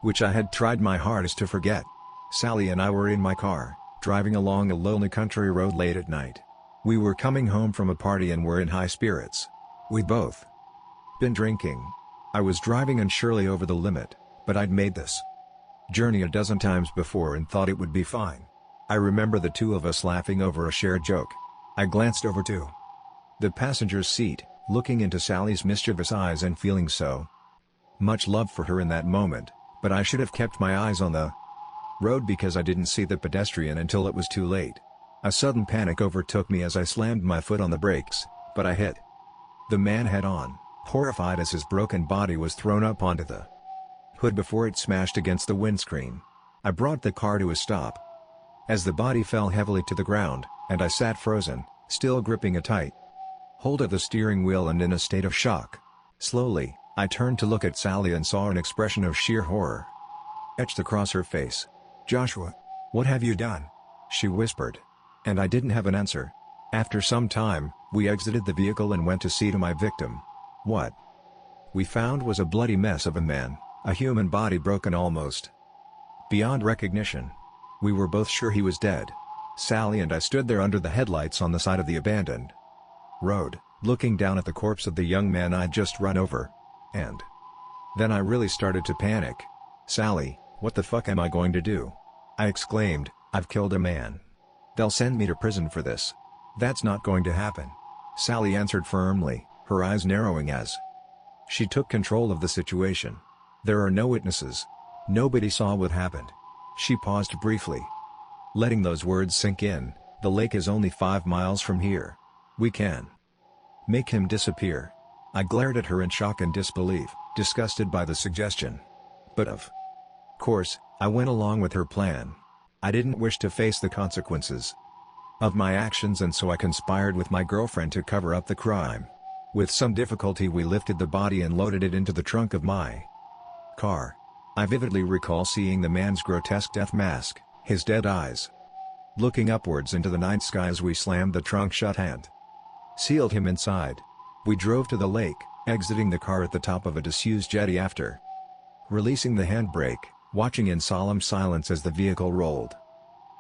which I had tried my hardest to forget. Sally and I were in my car, driving along a lonely country road late at night. We were coming home from a party and were in high spirits. We'd both been drinking. I was driving unsurely over the limit, but I'd made this journey a dozen times before and thought it would be fine. I remember the two of us laughing over a shared joke. I glanced over to the passenger's seat, looking into Sally's mischievous eyes and feeling so much love for her in that moment, but I should have kept my eyes on the road because I didn't see the pedestrian until it was too late. A sudden panic overtook me as I slammed my foot on the brakes, but I hit the man head-on, horrified as his broken body was thrown up onto the hood before it smashed against the windscreen. I brought the car to a stop as the body fell heavily to the ground, and I sat frozen, still gripping a tight hold of the steering wheel and in a state of shock. Slowly, I turned to look at Sally and saw an expression of sheer horror etched across her face. "Joshua, what have you done?" she whispered. And I didn't have an answer. After some time, we exited the vehicle and went to see to my victim. What we found was a bloody mess of a man, a human body broken almost beyond recognition. We were both sure he was dead. Sally and I stood there under the headlights on the side of the abandoned road, looking down at the corpse of the young man I'd just run over. And then I really started to panic. "Sally, what the fuck am I going to do?" I exclaimed. "I've killed a man. They'll send me to prison for this." "That's not going to happen," Sally answered firmly, her eyes narrowing as she took control of the situation. "There are no witnesses. Nobody saw what happened." She paused briefly, letting those words sink in. "The lake is only 5 miles from here. We can make him disappear." I glared at her in shock and disbelief, disgusted by the suggestion. But of course, I went along with her plan. I didn't wish to face the consequences of my actions, and so I conspired with my girlfriend to cover up the crime. With some difficulty we lifted the body and loaded it into the trunk of my car. I vividly recall seeing the man's grotesque death mask, his dead eyes looking upwards into the night sky as we slammed the trunk shut and sealed him inside. We drove to the lake, exiting the car at the top of a disused jetty after releasing the handbrake, watching in solemn silence as the vehicle rolled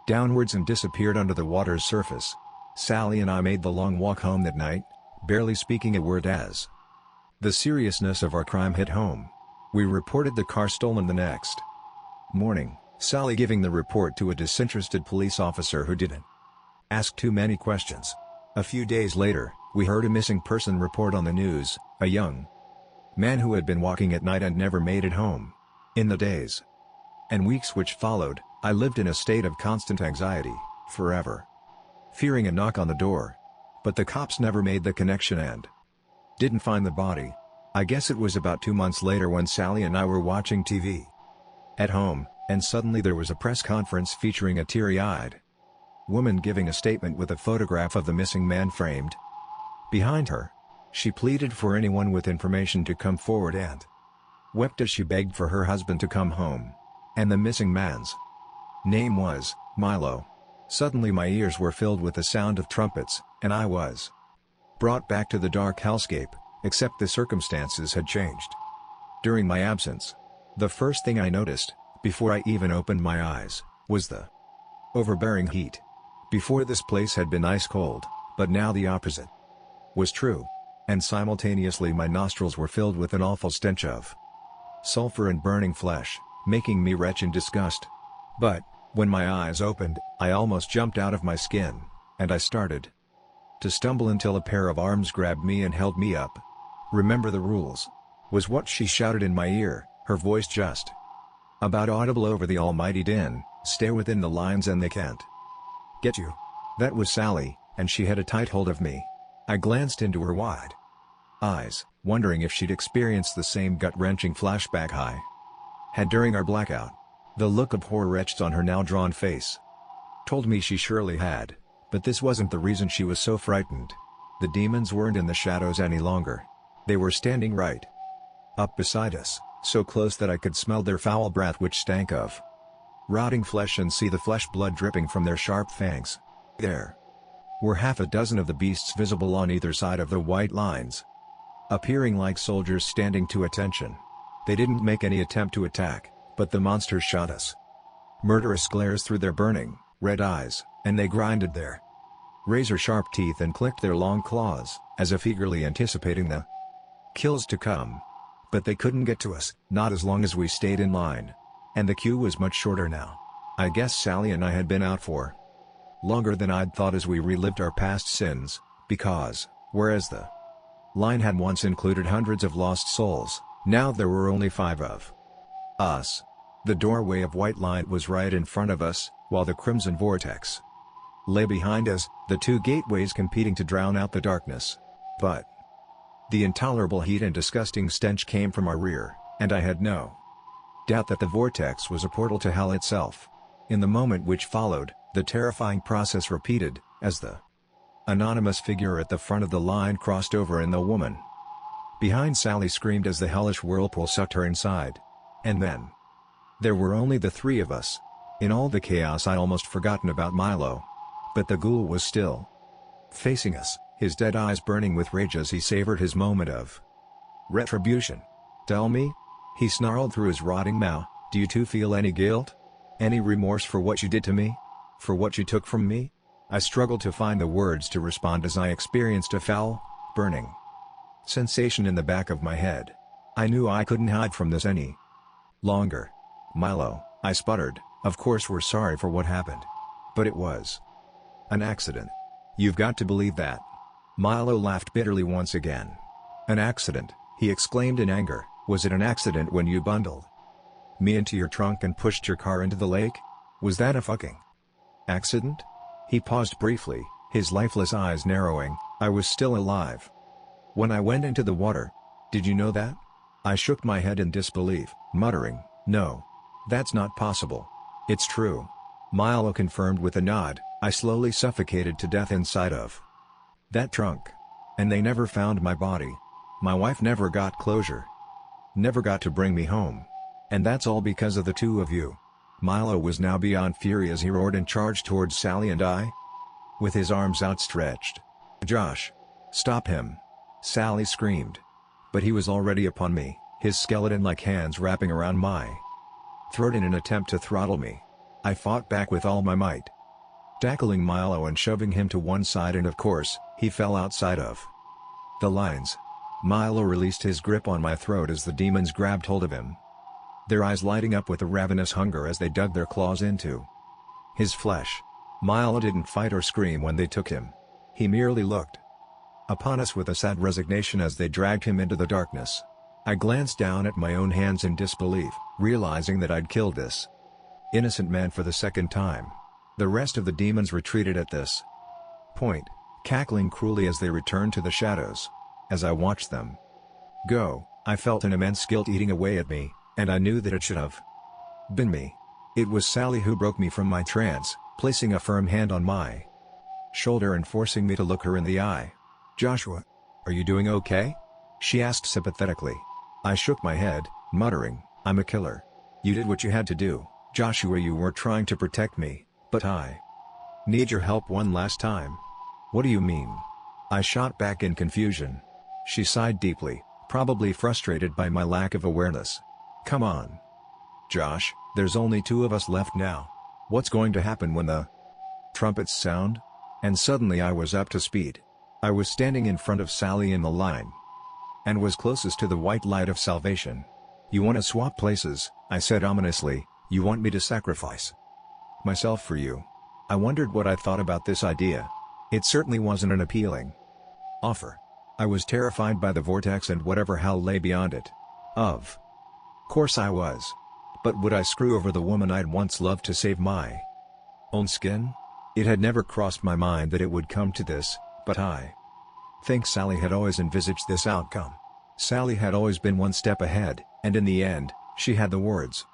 downwards and disappeared under the water's surface. Sally and I made the long walk home that night, barely speaking a word as the seriousness of our crime hit home. We reported the car stolen the next morning, Sally giving the report to a disinterested police officer who didn't ask too many questions. A few days later, we heard a missing person report on the news, a young man who had been walking at night and never made it home. In the days and weeks which followed, I lived in a state of constant anxiety, forever fearing a knock on the door. But the cops never made the connection and didn't find the body. I guess it was about 2 months later when Sally and I were watching TV at home, and suddenly there was a press conference featuring a teary-eyed woman giving a statement with a photograph of the missing man framed behind her. She pleaded for anyone with information to come forward and wept as she begged for her husband to come home. And the missing man's name was Milo. Suddenly my ears were filled with the sound of trumpets, and I was brought back to the dark hellscape, except the circumstances had changed. During my absence, the first thing I noticed, before I even opened my eyes, was the overbearing heat. Before, this place had been ice cold, but now the opposite was true. And simultaneously my nostrils were filled with an awful stench of sulfur and burning flesh, making me retch in disgust. But when my eyes opened, I almost jumped out of my skin, and I started to stumble until a pair of arms grabbed me and held me up. "Remember the rules," was what she shouted in my ear, her voice just about audible over the almighty din. "Stay within the lines and they can't get you." That was Sally, and she had a tight hold of me. I glanced into her wide eyes, wondering if she'd experienced the same gut-wrenching flashback I had during our blackout. The look of horror etched on her now drawn face told me she surely had, but this wasn't the reason she was so frightened. The demons weren't in the shadows any longer. They were standing right up beside us, so close that I could smell their foul breath which stank of rotting flesh and see the flesh blood dripping from their sharp fangs. There were half a dozen of the beasts visible on either side of the white lines, appearing like soldiers standing to attention. They didn't make any attempt to attack, but the monsters shot us murderous glares through their burning, red eyes, and they grinded their razor-sharp teeth and clicked their long claws, as if eagerly anticipating the kills to come. But they couldn't get to us, not as long as we stayed in line. And the queue was much shorter now. I guess Sally and I had been out for longer than I'd thought as we relived our past sins, because, whereas the line had once included hundreds of lost souls, now there were only 5 of us. The doorway of white light was right in front of us, while the crimson vortex lay behind us, the 2 gateways competing to drown out the darkness. But the intolerable heat and disgusting stench came from our rear, and I had no doubt that the vortex was a portal to hell itself. In the moment which followed, the terrifying process repeated, as the anonymous figure at the front of the line crossed over and the woman behind Sally screamed as the hellish whirlpool sucked her inside. And then there were only the 3 of us. In all the chaos I'd almost forgotten about Milo. But the ghoul was still facing us, his dead eyes burning with rage as he savored his moment of retribution. "Tell me," he snarled through his rotting mouth, "do you two feel any guilt? Any remorse for what you did to me? For what you took from me?" I struggled to find the words to respond as I experienced a foul, burning sensation in the back of my head. I knew I couldn't hide from this any longer. "Milo," I sputtered, "of course we're sorry for what happened. But it was an accident. You've got to believe that." Milo laughed bitterly once again. "An accident?" he exclaimed in anger. "Was it an accident when you bundled me into your trunk and pushed your car into the lake? Was that a fucking accident?" He paused briefly, his lifeless eyes narrowing. "I was still alive when I went into the water. Did you know that?" I shook my head in disbelief, muttering, "No. That's not possible." "It's true," Milo confirmed with a nod. "I slowly suffocated to death inside of that trunk. And they never found my body. My wife never got closure. Never got to bring me home. And that's all because of the 2 of you." Milo was now beyond fury as he roared and charged towards Sally and I, with his arms outstretched. "Josh! Stop him!" Sally screamed. But he was already upon me, his skeleton-like hands wrapping around my throat in an attempt to throttle me. I fought back with all my might, tackling Milo and shoving him to one side, and of course, he fell outside of the lines. Milo released his grip on my throat as the demons grabbed hold of him, their eyes lighting up with a ravenous hunger as they dug their claws into his flesh. Milo didn't fight or scream when they took him. He merely looked upon us with a sad resignation as they dragged him into the darkness. I glanced down at my own hands in disbelief, realizing that I'd killed this innocent man for the second time. The rest of the demons retreated at this point, cackling cruelly as they returned to the shadows. As I watched them go, I felt an immense guilt eating away at me, and I knew that it should have been me. It was Sally who broke me from my trance, placing a firm hand on my shoulder and forcing me to look her in the eye. "Joshua, are you doing okay?" she asked sympathetically. I shook my head, muttering, "I'm a killer. You did what you had to do, Joshua. You were trying to protect me, but I need your help one last time." "What do you mean?" I shot back in confusion. She sighed deeply, probably frustrated by my lack of awareness. "Come on, Josh, there's only two of us left now. What's going to happen when the trumpets sound?" And suddenly I was up to speed. I was standing in front of Sally in the line, and was closest to the white light of salvation. "You want to swap places?" I said ominously. "You want me to sacrifice myself for you?" I wondered what I thought about this idea. It certainly wasn't an appealing offer. I was terrified by the vortex and whatever hell lay beyond it. Of course I was. But would I screw over the woman I'd once loved to save my own skin? It had never crossed my mind that it would come to this, but I think Sally had always envisaged this outcome. Sally had always been one step ahead, and in the end, she had the words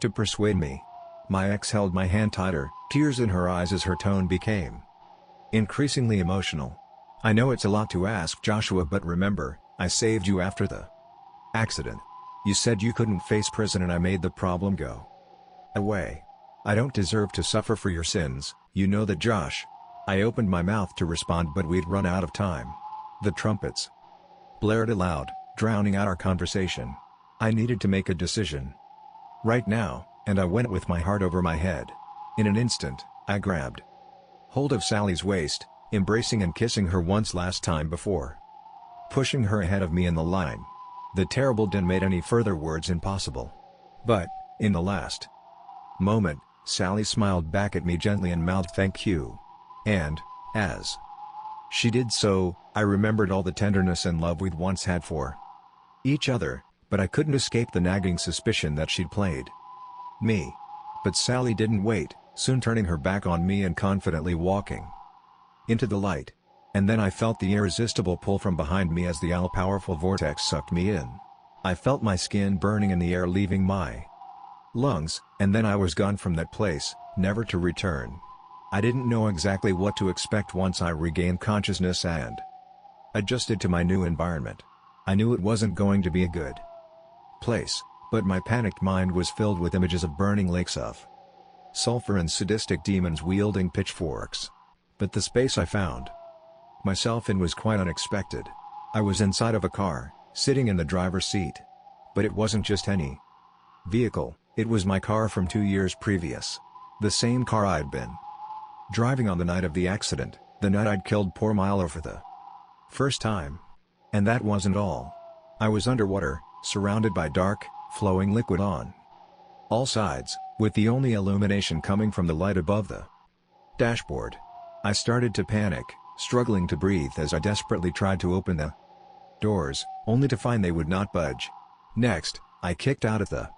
to persuade me. My ex held my hand tighter, tears in her eyes as her tone became increasingly emotional. "I know it's a lot to ask, Joshua, but remember, I saved you after the accident. You said you couldn't face prison and I made the problem go away. I don't deserve to suffer for your sins, you know that, Josh." I opened my mouth to respond, but we'd run out of time. The trumpets blared aloud, drowning out our conversation. I needed to make a decision right now, and I went with my heart over my head. In an instant, I grabbed hold of Sally's waist, embracing and kissing her once last time before pushing her ahead of me in the line. The terrible din made any further words impossible. But, in the last moment, Sally smiled back at me gently and mouthed "Thank you." And, as she did so, I remembered all the tenderness and love we'd once had for each other, but I couldn't escape the nagging suspicion that she'd played me. But Sally didn't wait, soon turning her back on me and confidently walking into the light. And then I felt the irresistible pull from behind me as the all-powerful vortex sucked me in. I felt my skin burning and the air leaving my lungs, and then I was gone from that place, never to return. I didn't know exactly what to expect once I regained consciousness and adjusted to my new environment. I knew it wasn't going to be a good place, but my panicked mind was filled with images of burning lakes of sulfur and sadistic demons wielding pitchforks. But the space I found myself in was quite unexpected. I was inside of a car, sitting in the driver's seat. But it wasn't just any vehicle, it was my car from 2 years previous. The same car I'd been driving on the night of the accident, the night I'd killed poor Milo for the first time. And that wasn't all. I was underwater, surrounded by dark, flowing liquid on all sides, with the only illumination coming from the light above the dashboard. I started to panic, struggling to breathe as I desperately tried to open the doors, only to find they would not budge. Next, I kicked out at the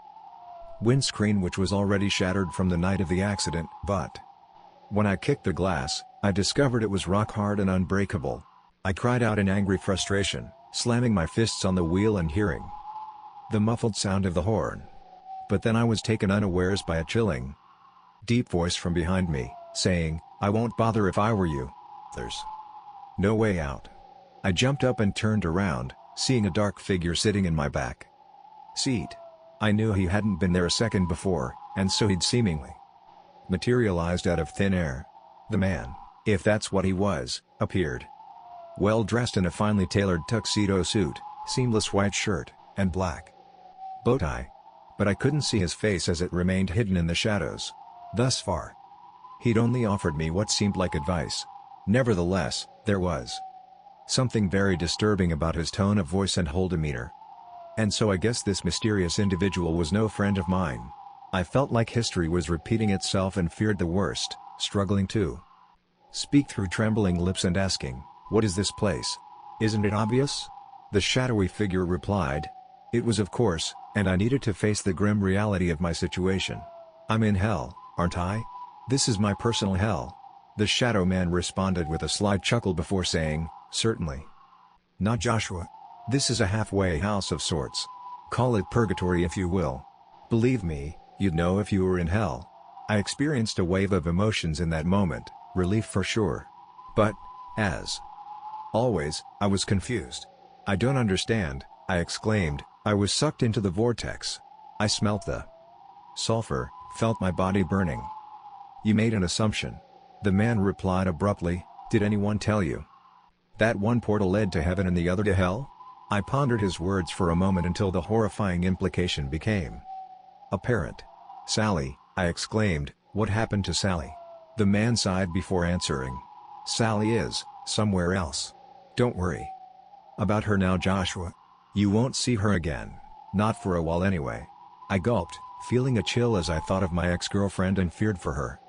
windscreen, which was already shattered from the night of the accident, but when I kicked the glass, I discovered it was rock hard and unbreakable. I cried out in angry frustration, slamming my fists on the wheel and hearing the muffled sound of the horn. But then I was taken unawares by a chilling, deep voice from behind me, saying, "I won't bother if I were you. There's no way out." I jumped up and turned around, seeing a dark figure sitting in my back seat. I knew he hadn't been there a second before, and so he'd seemingly materialized out of thin air. The man, if that's what he was, appeared well dressed in a finely tailored tuxedo suit, Seamless white shirt, and black bow tie. But I couldn't see his face as it remained hidden in the shadows. Thus far, he'd only offered me what seemed like advice. Nevertheless, there was something very disturbing about his tone of voice and whole demeanor. And so I guess this mysterious individual was no friend of mine. I felt like history was repeating itself and feared the worst, struggling to speak through trembling lips and asking, "What is this place? Isn't it obvious?" The shadowy figure replied. It was, of course, and I needed to face the grim reality of my situation. "I'm in hell, aren't I? This is my personal hell." The shadow man responded with a slight chuckle before saying, "Certainly not, Joshua. This is a halfway house of sorts. Call it purgatory if you will. Believe me, you'd know if you were in hell." I experienced a wave of emotions in that moment, relief for sure. But, as always, I was confused. "I don't understand," I exclaimed. I was sucked into the vortex. I smelt the sulfur, felt my body burning. "You made an assumption." The man replied abruptly. "Did anyone tell you that one portal led to heaven and the other to hell?" I pondered his words for a moment until the horrifying implication became apparent. "Sally," I exclaimed, "what happened to Sally?" The man sighed before answering. "Sally is somewhere else. Don't worry about her now, Joshua. You won't see her again, not for a while anyway." I gulped, feeling a chill as I thought of my ex-girlfriend and feared for her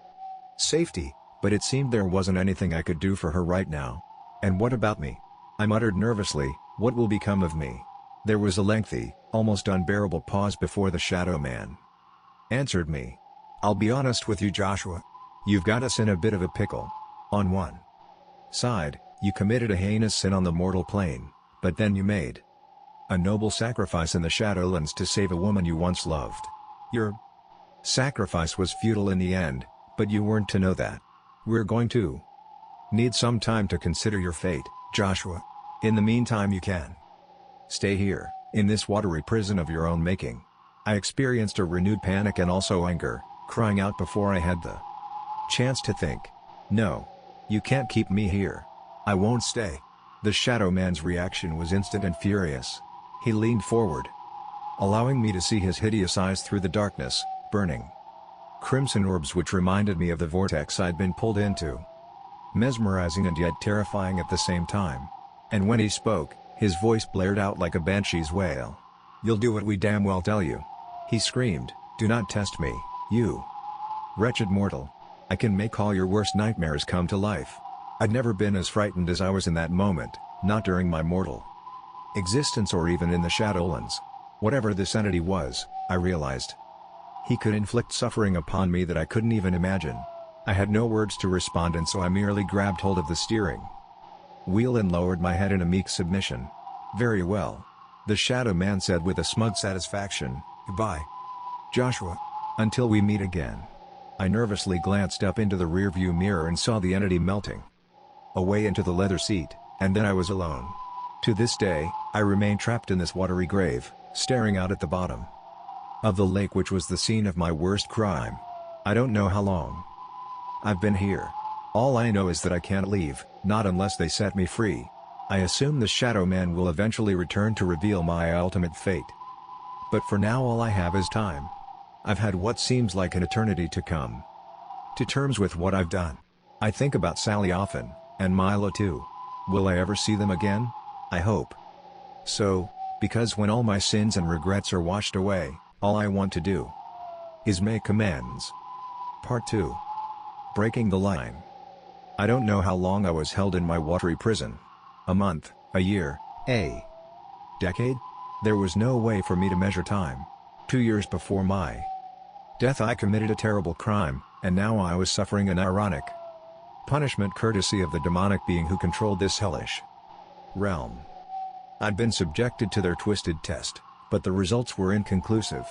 safety, but it seemed there wasn't anything I could do for her right now. "And what about me?" I muttered nervously, "What will become of me?" There was a lengthy, almost unbearable pause before the shadow man answered me. "I'll be honest with you, Joshua. You've got us in a bit of a pickle. On one side, you committed a heinous sin on the mortal plane, but then you made a noble sacrifice in the Shadowlands to save a woman you once loved. Your sacrifice was futile in the end, but you weren't to know that. We're going to need some time to consider your fate, Joshua. In the meantime you can stay here, in this watery prison of your own making." I experienced a renewed panic and also anger, crying out before I had the chance to think. "No. You can't keep me here. I won't stay." The shadow man's reaction was instant and furious. He leaned forward, allowing me to see his hideous eyes through the darkness, burning crimson orbs which reminded me of the vortex I'd been pulled into. Mesmerizing and yet terrifying at the same time. And when he spoke, his voice blared out like a banshee's wail. "You'll do what we damn well tell you," he screamed. "Do not test me, you wretched mortal. I can make all your worst nightmares come to life." I'd never been as frightened as I was in that moment, not during my mortal existence or even in the Shadowlands. Whatever this entity was, I realized he could inflict suffering upon me that I couldn't even imagine. I had no words to respond, and so I merely grabbed hold of the steering wheel and lowered my head in a meek submission. "Very well," the shadow man said with a smug satisfaction. "Goodbye, Joshua. Until we meet again." I nervously glanced up into the rearview mirror and saw the entity melting away into the leather seat, and then I was alone. To this day, I remain trapped in this watery grave, staring out at the bottom of the lake which was the scene of my worst crime. I don't know how long I've been here. All I know is that I can't leave, not unless they set me free. I assume the Shadow Man will eventually return to reveal my ultimate fate. But for now all I have is time. I've had what seems like an eternity to come to terms with what I've done. I think about Sally often, and Milo too. Will I ever see them again? I hope so, because when all my sins and regrets are washed away, all I want to do is make amends. Part 2. Breaking the line. I don't know how long I was held in my watery prison. A month, a year, a decade? There was no way for me to measure time. 2 years before my death I committed a terrible crime, and now I was suffering an ironic punishment courtesy of the demonic being who controlled this hellish realm. I'd been subjected to their twisted test, but the results were inconclusive.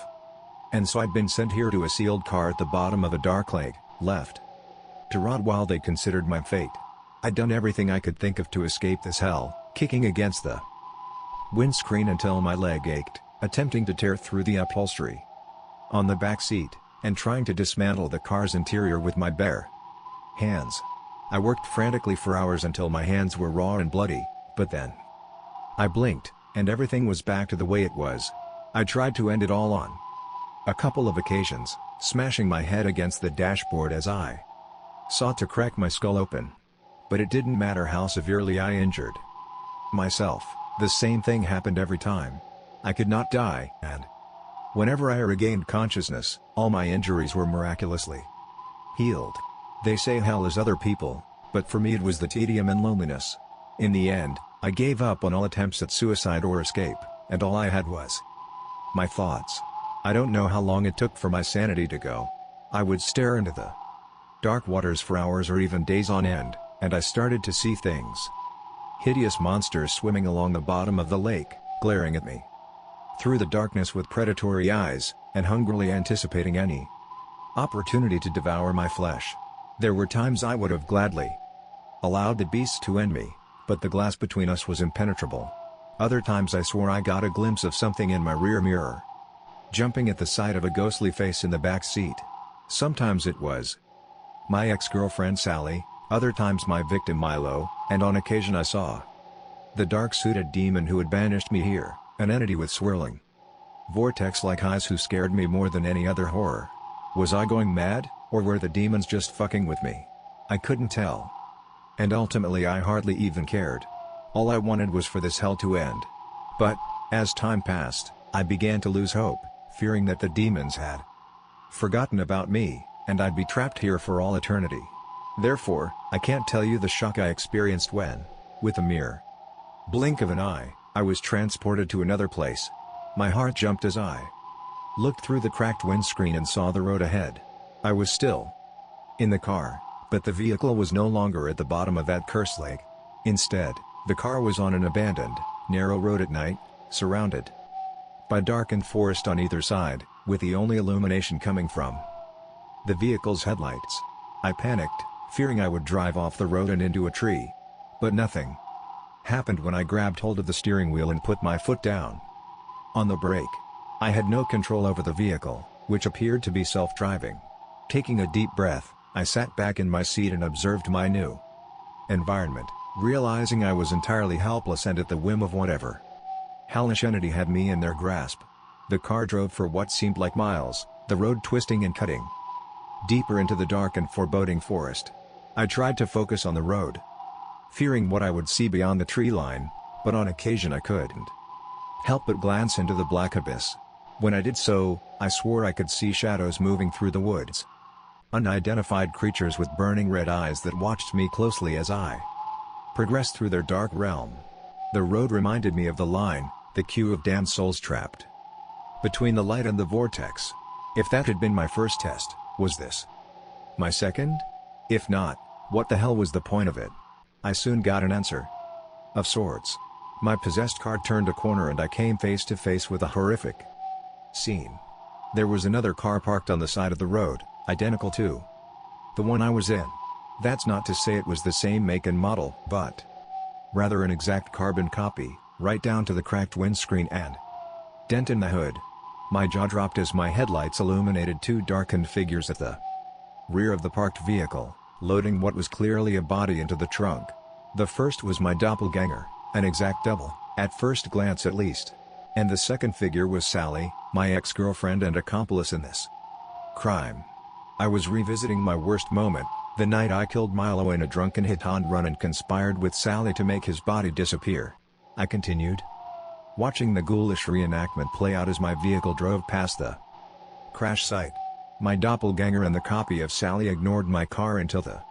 And so I'd been sent here to a sealed car at the bottom of a dark lake, left to rot while they considered my fate. I'd done everything I could think of to escape this hell, kicking against the windscreen until my leg ached, attempting to tear through the upholstery on the back seat, and trying to dismantle the car's interior with my bare hands. I worked frantically for hours until my hands were raw and bloody, but then I blinked, and everything was back to the way it was. I tried to end it all on a couple of occasions, smashing my head against the dashboard as I sought to crack my skull open. But it didn't matter how severely I injured myself, the same thing happened every time. I could not die, and whenever I regained consciousness, all my injuries were miraculously healed. They say hell is other people, but for me it was the tedium and loneliness. In the end, I gave up on all attempts at suicide or escape, and all I had was my thoughts. I don't know how long it took for my sanity to go. I would stare into the dark waters for hours or even days on end, and I started to see things. Hideous monsters swimming along the bottom of the lake, glaring at me through the darkness with predatory eyes, and hungrily anticipating any opportunity to devour my flesh. There were times I would have gladly allowed the beasts to end me, but the glass between us was impenetrable. Other times I swore I got a glimpse of something in my rear mirror, jumping at the sight of a ghostly face in the back seat. Sometimes it was my ex-girlfriend Sally, other times my victim Milo, and on occasion I saw the dark-suited demon who had banished me here, an entity with swirling vortex-like eyes who scared me more than any other horror. Was I going mad, or were the demons just fucking with me? I couldn't tell. And ultimately I hardly even cared. All I wanted was for this hell to end. But, as time passed, I began to lose hope, fearing that the demons had forgotten about me, and I'd be trapped here for all eternity. Therefore, I can't tell you the shock I experienced when, with a mere blink of an eye, I was transported to another place. My heart jumped as I looked through the cracked windscreen and saw the road ahead. I was still in the car, but the vehicle was no longer at the bottom of that cursed lake. Instead, the car was on an abandoned, narrow road at night, surrounded by darkened forest on either side, with the only illumination coming from the vehicle's headlights. I panicked, fearing I would drive off the road and into a tree. But nothing happened when I grabbed hold of the steering wheel and put my foot down on the brake. I had no control over the vehicle, which appeared to be self-driving. Taking a deep breath, I sat back in my seat and observed my new environment, realizing I was entirely helpless and at the whim of whatever hellish entity had me in their grasp. The car drove for what seemed like miles, the road twisting and cutting deeper into the dark and foreboding forest. I tried to focus on the road, fearing what I would see beyond the tree line, but on occasion I couldn't help but glance into the black abyss. When I did so, I swore I could see shadows moving through the woods. Unidentified creatures with burning red eyes that watched me closely as I progressed through their dark realm. The road reminded me of the line, the queue of damned souls trapped between the light and the vortex. If that had been my first test, was this my second? If not, what the hell was the point of it? I soon got an answer of sorts. My possessed car turned a corner and I came face to face with a horrific scene. There was another car parked on the side of the road, identical to the one I was in. That's not to say it was the same make and model, but rather an exact carbon copy, right down to the cracked windscreen and dent in the hood. My jaw dropped as my headlights illuminated two darkened figures at the rear of the parked vehicle, loading what was clearly a body into the trunk. The first was my doppelganger, an exact double, at first glance at least. And the second figure was Sally, my ex-girlfriend and accomplice in this crime. I was revisiting my worst moment, the night I killed Milo in a drunken hit-and-run and conspired with Sally to make his body disappear. I continued, watching the ghoulish reenactment play out as my vehicle drove past the crash site. My doppelganger and the copy of Sally ignored my car until the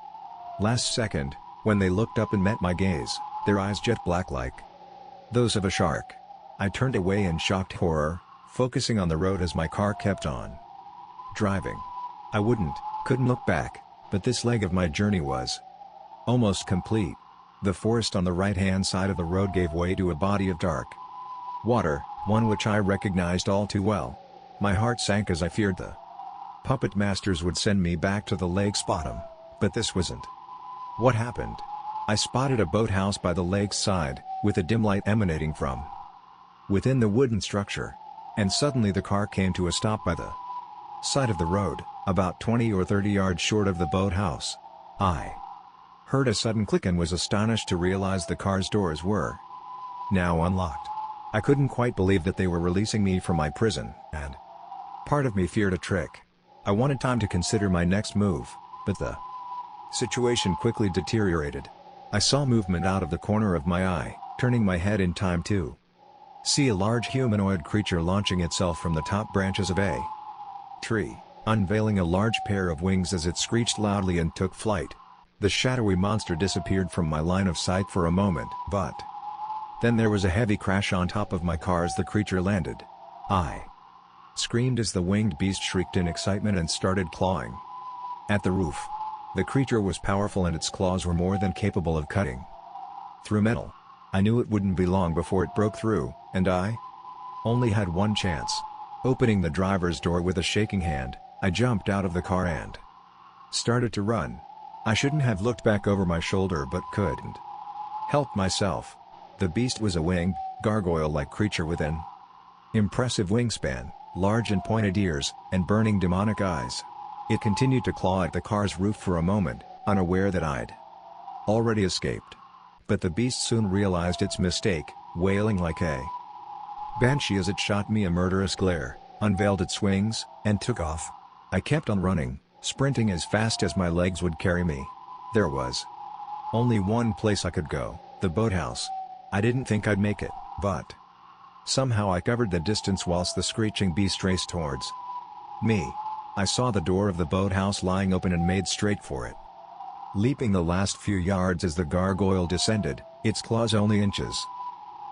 last second, when they looked up and met my gaze, their eyes jet black like those of a shark. I turned away in shocked horror, focusing on the road as my car kept on driving. I couldn't look back, but this leg of my journey was almost complete. The forest on the right-hand side of the road gave way to a body of dark water, one which I recognized all too well. My heart sank as I feared the puppet masters would send me back to the lake's bottom, but this wasn't what happened. I spotted a boathouse by the lake's side, with a dim light emanating from within the wooden structure. And suddenly the car came to a stop by the side of the road, about 20 or 30 yards short of the boathouse. I heard a sudden click and was astonished to realize the car's doors were now unlocked. I couldn't quite believe that they were releasing me from my prison, and part of me feared a trick. I wanted time to consider my next move, but the situation quickly deteriorated. I saw movement out of the corner of my eye, turning my head in time to see a large humanoid creature launching itself from the top branches of a tree, unveiling a large pair of wings as it screeched loudly and took flight. The shadowy monster disappeared from my line of sight for a moment, but then there was a heavy crash on top of my car as the creature landed. I screamed as the winged beast shrieked in excitement and started clawing at the roof. The creature was powerful and its claws were more than capable of cutting through metal. I knew it wouldn't be long before it broke through, and I only had one chance. Opening the driver's door with a shaking hand, I jumped out of the car and started to run. I shouldn't have looked back over my shoulder but couldn't help myself. The beast was a winged, gargoyle-like creature with an impressive wingspan, large and pointed ears, and burning demonic eyes. It continued to claw at the car's roof for a moment, unaware that I'd already escaped. But the beast soon realized its mistake, wailing like a banshee as it shot me a murderous glare, unveiled its wings, and took off. I kept on running, sprinting as fast as my legs would carry me. There was only one place I could go, the boathouse. I didn't think I'd make it, but somehow I covered the distance whilst the screeching beast raced towards me. I saw the door of the boathouse lying open and made straight for it. Leaping the last few yards as the gargoyle descended, its claws only inches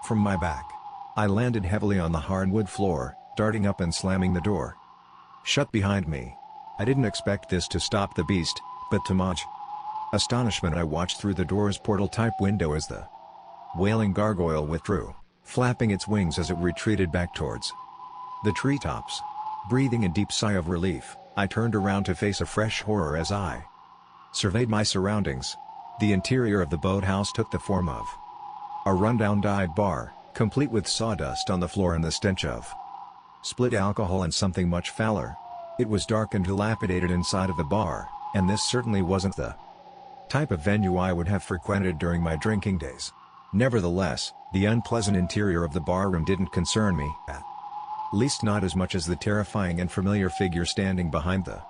from my back, I landed heavily on the hardwood floor, darting up and slamming the door shut behind me. I didn't expect this to stop the beast, but to much astonishment I watched through the door's portal-type window as the wailing gargoyle withdrew, flapping its wings as it retreated back towards the treetops. Breathing a deep sigh of relief, I turned around to face a fresh horror as I surveyed my surroundings. The interior of the boathouse took the form of a rundown dive bar, complete with sawdust on the floor and the stench of split alcohol and something much fouler. It was dark and dilapidated inside of the bar, and this certainly wasn't the type of venue I would have frequented during my drinking days. Nevertheless, the unpleasant interior of the barroom didn't concern me, at least not as much as the terrifying and familiar figure standing behind the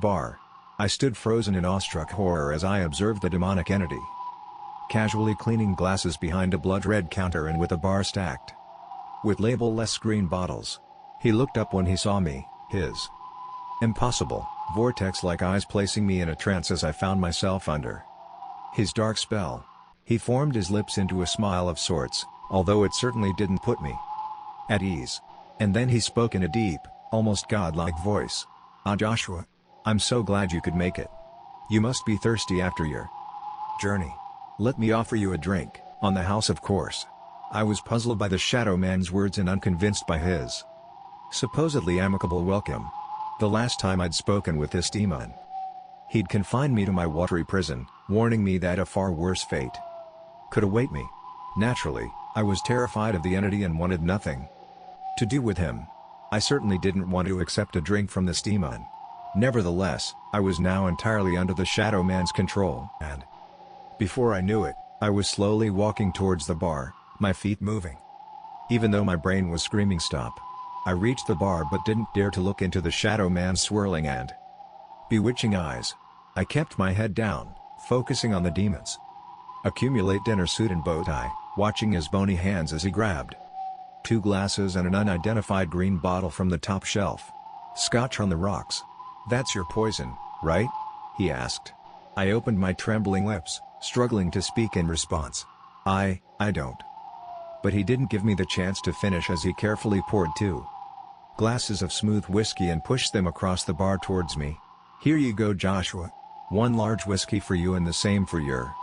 bar. I stood frozen in awestruck horror as I observed the demonic entity casually cleaning glasses behind a blood-red counter and with a bar stacked with label-less green bottles. He looked up when he saw me, his impossible, vortex-like eyes placing me in a trance as I found myself under his dark spell. He formed his lips into a smile of sorts, although it certainly didn't put me at ease. And then he spoke in a deep, almost godlike voice. "Ah, Joshua. I'm so glad you could make it. You must be thirsty after your journey. Let me offer you a drink, on the house of course." I was puzzled by the Shadow Man's words and unconvinced by his supposedly amicable welcome. The last time I'd spoken with this demon, he'd confined me to my watery prison, warning me that a far worse fate could await me. Naturally, I was terrified of the entity and wanted nothing to do with him. I certainly didn't want to accept a drink from this demon. Nevertheless, I was now entirely under the Shadow Man's control, and before I knew it, I was slowly walking towards the bar, my feet moving, even though my brain was screaming stop. I reached the bar but didn't dare to look into the Shadow Man's swirling and bewitching eyes. I kept my head down, focusing on the demon's accumulate dinner suit and bow tie, watching his bony hands as he grabbed 2 glasses and an unidentified green bottle from the top shelf. "Scotch on the rocks. That's your poison, right?" he asked. I opened my trembling lips, struggling to speak in response. I don't." But he didn't give me the chance to finish as he carefully poured 2 glasses of smooth whiskey and pushed them across the bar towards me. "Here you go, Joshua. 1 large whiskey for you and the same for your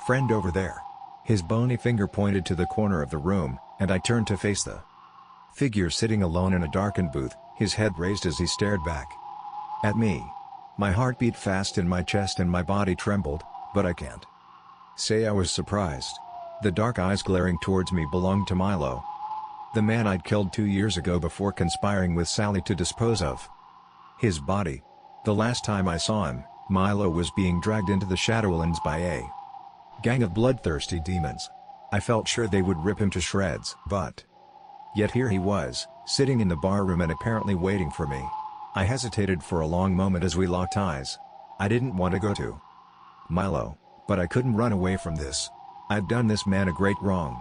friend over there." His bony finger pointed to the corner of the room, and I turned to face the figure sitting alone in a darkened booth, his head raised as he stared back at me. My heart beat fast in my chest and my body trembled, but I can't say I was surprised. The dark eyes glaring towards me belonged to Milo, the man I'd killed 2 years ago before conspiring with Sally to dispose of his body. The last time I saw him, Milo was being dragged into the Shadowlands by a gang of bloodthirsty demons. I felt sure they would rip him to shreds, but Yet here he was, sitting in the bar room and apparently waiting for me. I hesitated for a long moment as we locked eyes. I didn't want to go to Milo, but I couldn't run away from this. I'd done this man a great wrong.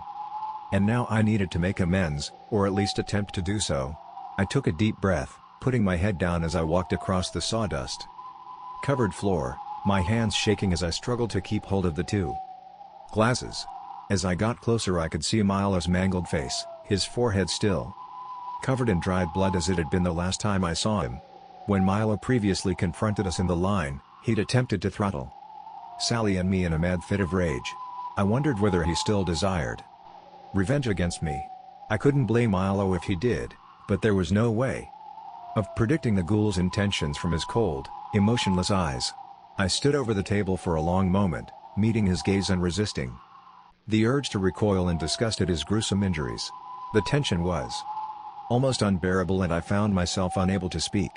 And now I needed to make amends, or at least attempt to do so. I took a deep breath, putting my head down as I walked across the sawdust covered floor, my hands shaking as I struggled to keep hold of the two glasses. As I got closer I could see Milo's mangled face, his forehead still covered in dried blood as it had been the last time I saw him. When Milo previously confronted us in the line, he'd attempted to throttle Sally and me in a mad fit of rage. I wondered whether he still desired revenge against me. I couldn't blame Milo if he did, but there was no way of predicting the ghoul's intentions from his cold, emotionless eyes. I stood over the table for a long moment, meeting his gaze and resisting the urge to recoil in disgust at his gruesome injuries. The tension was almost unbearable and I found myself unable to speak.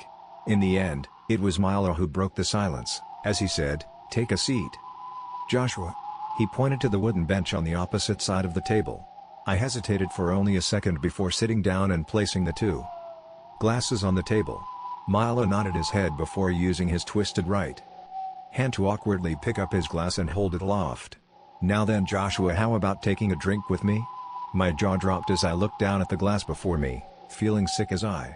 In the end, it was Milo who broke the silence, as he said, "Take a seat." "Joshua." He pointed to the wooden bench on the opposite side of the table. I hesitated for only a second before sitting down and placing the two glasses on the table. Milo nodded his head before using his twisted right hand to awkwardly pick up his glass and hold it aloft. "Now then Joshua, how about taking a drink with me?" My jaw dropped as I looked down at the glass before me, feeling sick as I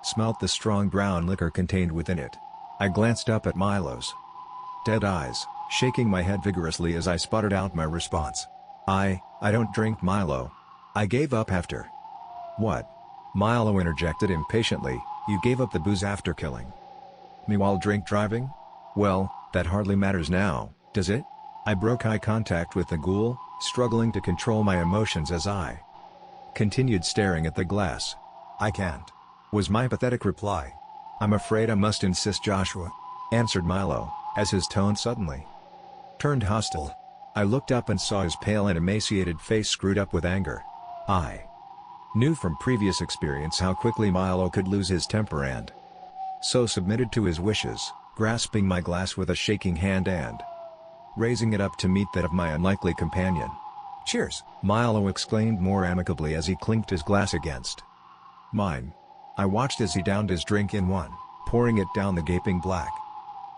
smelt the strong brown liquor contained within it. I glanced up at Milo's dead eyes, shaking my head vigorously as I sputtered out my response. I don't drink Milo. I gave up after." "What?" Milo interjected impatiently. "You gave up the booze after killing me while drink driving? Well, that hardly matters now, does it?" I broke eye contact with the ghoul, struggling to control my emotions as I continued staring at the glass. "I can't," was my pathetic reply. "I'm afraid I must insist, Joshua," answered Milo, as his tone suddenly turned hostile. I looked up and saw his pale and emaciated face screwed up with anger. I knew from previous experience how quickly Milo could lose his temper and so submitted to his wishes, grasping my glass with a shaking hand and raising it up to meet that of my unlikely companion. "Cheers!" Milo exclaimed more amicably as he clinked his glass against mine. I watched as he downed his drink in one, pouring it down the gaping black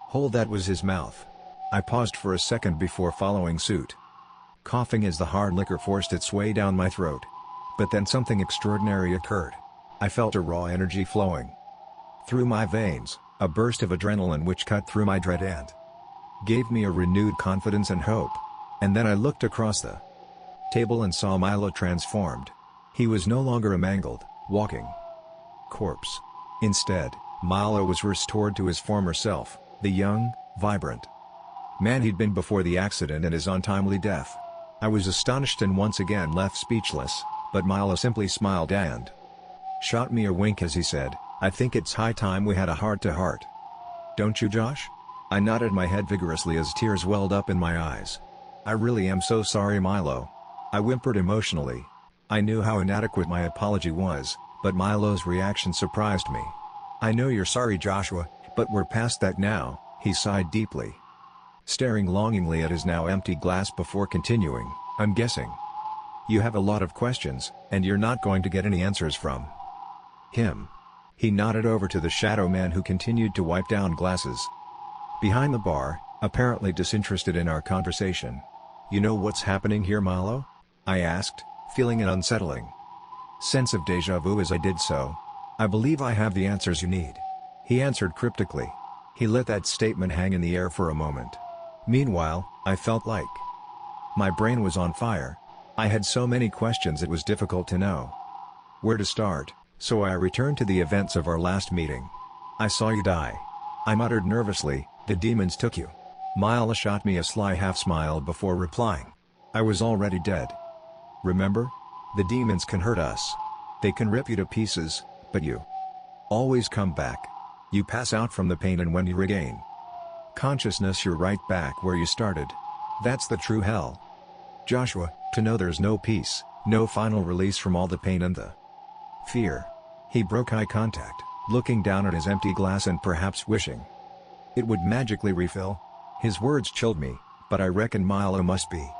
hole that was his mouth. I paused for a second before following suit, coughing as the hard liquor forced its way down my throat. But then something extraordinary occurred. I felt a raw energy flowing through my veins, a burst of adrenaline which cut through my dread and gave me a renewed confidence and hope. And then I looked across the table and saw Milo transformed. He was no longer a mangled, walking corpse. Instead, Milo was restored to his former self, the young, vibrant man he'd been before the accident and his untimely death. I was astonished and once again left speechless, but Milo simply smiled and shot me a wink as he said, "I think it's high time we had a heart-to-heart. Don't you, Josh?" I nodded my head vigorously as tears welled up in my eyes. "I really am so sorry, Milo," I whimpered emotionally. I knew how inadequate my apology was, but Milo's reaction surprised me. "I know you're sorry, Joshua, but we're past that now," he sighed deeply, staring longingly at his now empty glass before continuing, "I'm guessing you have a lot of questions, and you're not going to get any answers from him." He nodded over to the shadow man who continued to wipe down glasses behind the bar, apparently disinterested in our conversation. "You know what's happening here, Milo?" I asked, feeling an unsettling sense of déjà vu as I did so. "I believe I have the answers you need," he answered cryptically. He let that statement hang in the air for a moment. Meanwhile, I felt like my brain was on fire. I had so many questions it was difficult to know where to start, so I returned to the events of our last meeting. "I saw you die," I muttered nervously. "The demons took you." Milo shot me a sly half-smile before replying, "I was already dead. Remember? The demons can hurt us. They can rip you to pieces, but you always come back. You pass out from the pain and when you regain consciousness you're right back where you started. That's the true hell, Joshua, to know there's no peace, no final release from all the pain and the fear." He broke eye contact, looking down at his empty glass and perhaps wishing it would magically refill. His words chilled me, but I reckon Milo must be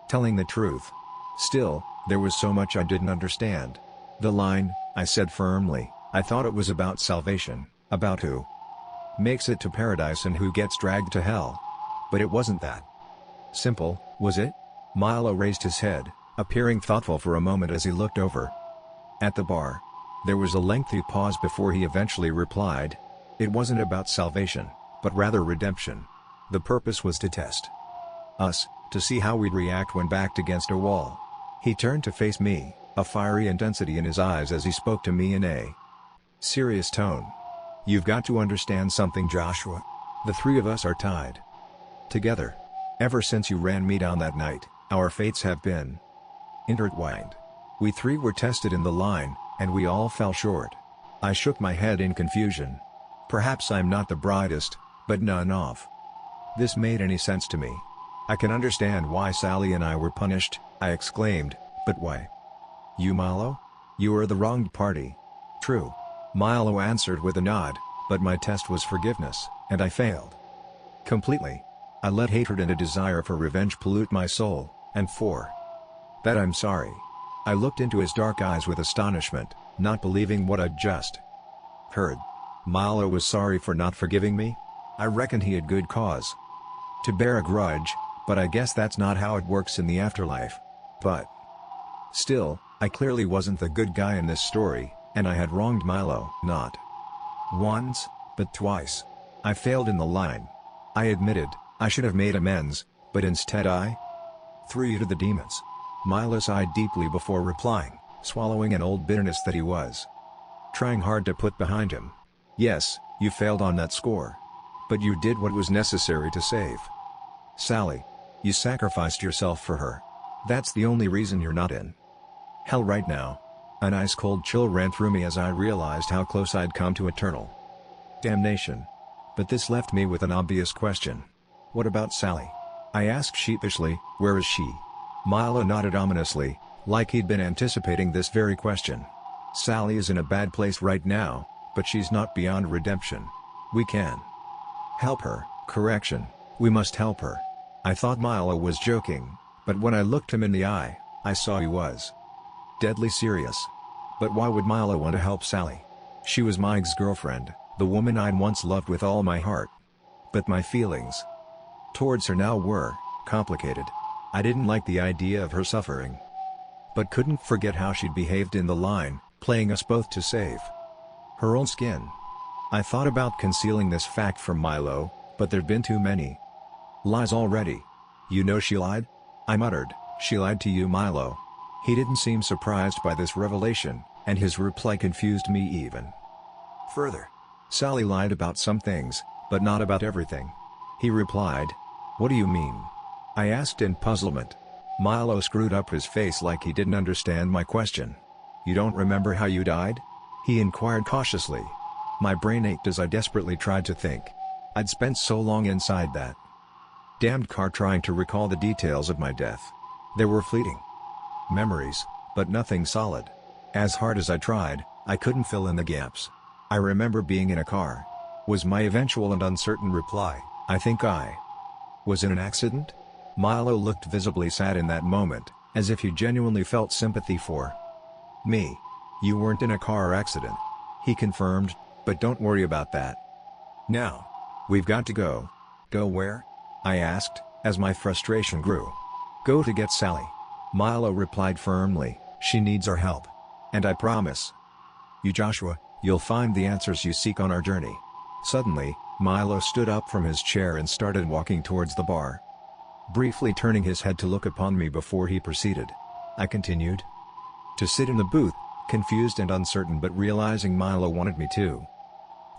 telling the truth. Still, there was so much I didn't understand. "The line," I said firmly. "I thought it was about salvation, about who makes it to paradise and who gets dragged to hell. But it wasn't that simple, was it?" Milo raised his head, appearing thoughtful for a moment as he looked over at the bar. There was a lengthy pause before he eventually replied. "It wasn't about salvation, but rather redemption. The purpose was to test us, to see how we'd react when backed against a wall." He turned to face me, a fiery intensity in his eyes as he spoke to me in a serious tone. "You've got to understand something, Joshua. The three of us are tied together. Ever since you ran me down that night, our fates have been intertwined. We three were tested in the line, and we all fell short." I shook my head in confusion. Perhaps I'm not the brightest, but none of this made any sense to me. "I can understand why Sally and I were punished," I exclaimed, "but why you, Milo? You were the wronged party." "True," Milo answered with a nod, "but my test was forgiveness, and I failed completely. I let hatred and a desire for revenge pollute my soul, and for that I'm sorry." I looked into his dark eyes with astonishment, not believing what I'd just heard. Milo was sorry for not forgiving me? I reckoned he had good cause to bear a grudge, but I guess that's not how it works in the afterlife. But still, I clearly wasn't the good guy in this story, and I had wronged Milo not once, but twice. I failed in the line. I admitted, I should have made amends, but instead I threw you to the demons. Milo sighed deeply before replying, swallowing an old bitterness that he was trying hard to put behind him. "Yes, you failed on that score. But you did what was necessary to save Sally. You sacrificed yourself for her. That's the only reason you're not in hell right now." An ice-cold chill ran through me as I realized how close I'd come to eternal damnation. But this left me with an obvious question. "What about Sally?" I asked sheepishly. "Where is she?" Milo nodded ominously, like he'd been anticipating this very question. "Sally is in a bad place right now, but she's not beyond redemption. We can help her." Correction, we must help her. I thought Milo was joking, but when I looked him in the eye, I saw he was deadly serious. But why would Milo want to help Sally? She was my ex-girlfriend, the woman I'd once loved with all my heart. But my feelings towards her now were complicated. I didn't like the idea of her suffering, but couldn't forget how she'd behaved in the line, playing us both to save her own skin. I thought about concealing this fact from Milo, but there'd been too many lies already. "You know she lied?" I muttered. "She lied to you, Milo." He didn't seem surprised by this revelation, and his reply confused me even further. "Sally lied about some things, but not about everything," he replied. "What do you mean?" I asked in puzzlement. Milo screwed up his face like he didn't understand my question. "You don't remember how you died?" he inquired cautiously. My brain ached as I desperately tried to think. I'd spent so long inside that damned car trying to recall the details of my death. There were fleeting memories, but nothing solid. As hard as I tried, I couldn't fill in the gaps. "I remember being in a car," was my eventual and uncertain reply. "I think I was in an accident?" Milo looked visibly sad in that moment, as if he genuinely felt sympathy for me. "You weren't in a car accident," he confirmed, "but don't worry about that. Now, we've got to go." "Go where?" I asked, as my frustration grew. "Go to get Sally," Milo replied firmly. "She needs our help. And I promise you, Joshua, you'll find the answers you seek on our journey." Suddenly, Milo stood up from his chair and started walking towards the bar, briefly turning his head to look upon me before he proceeded. I continued to sit in the booth, confused and uncertain, but realizing Milo wanted me to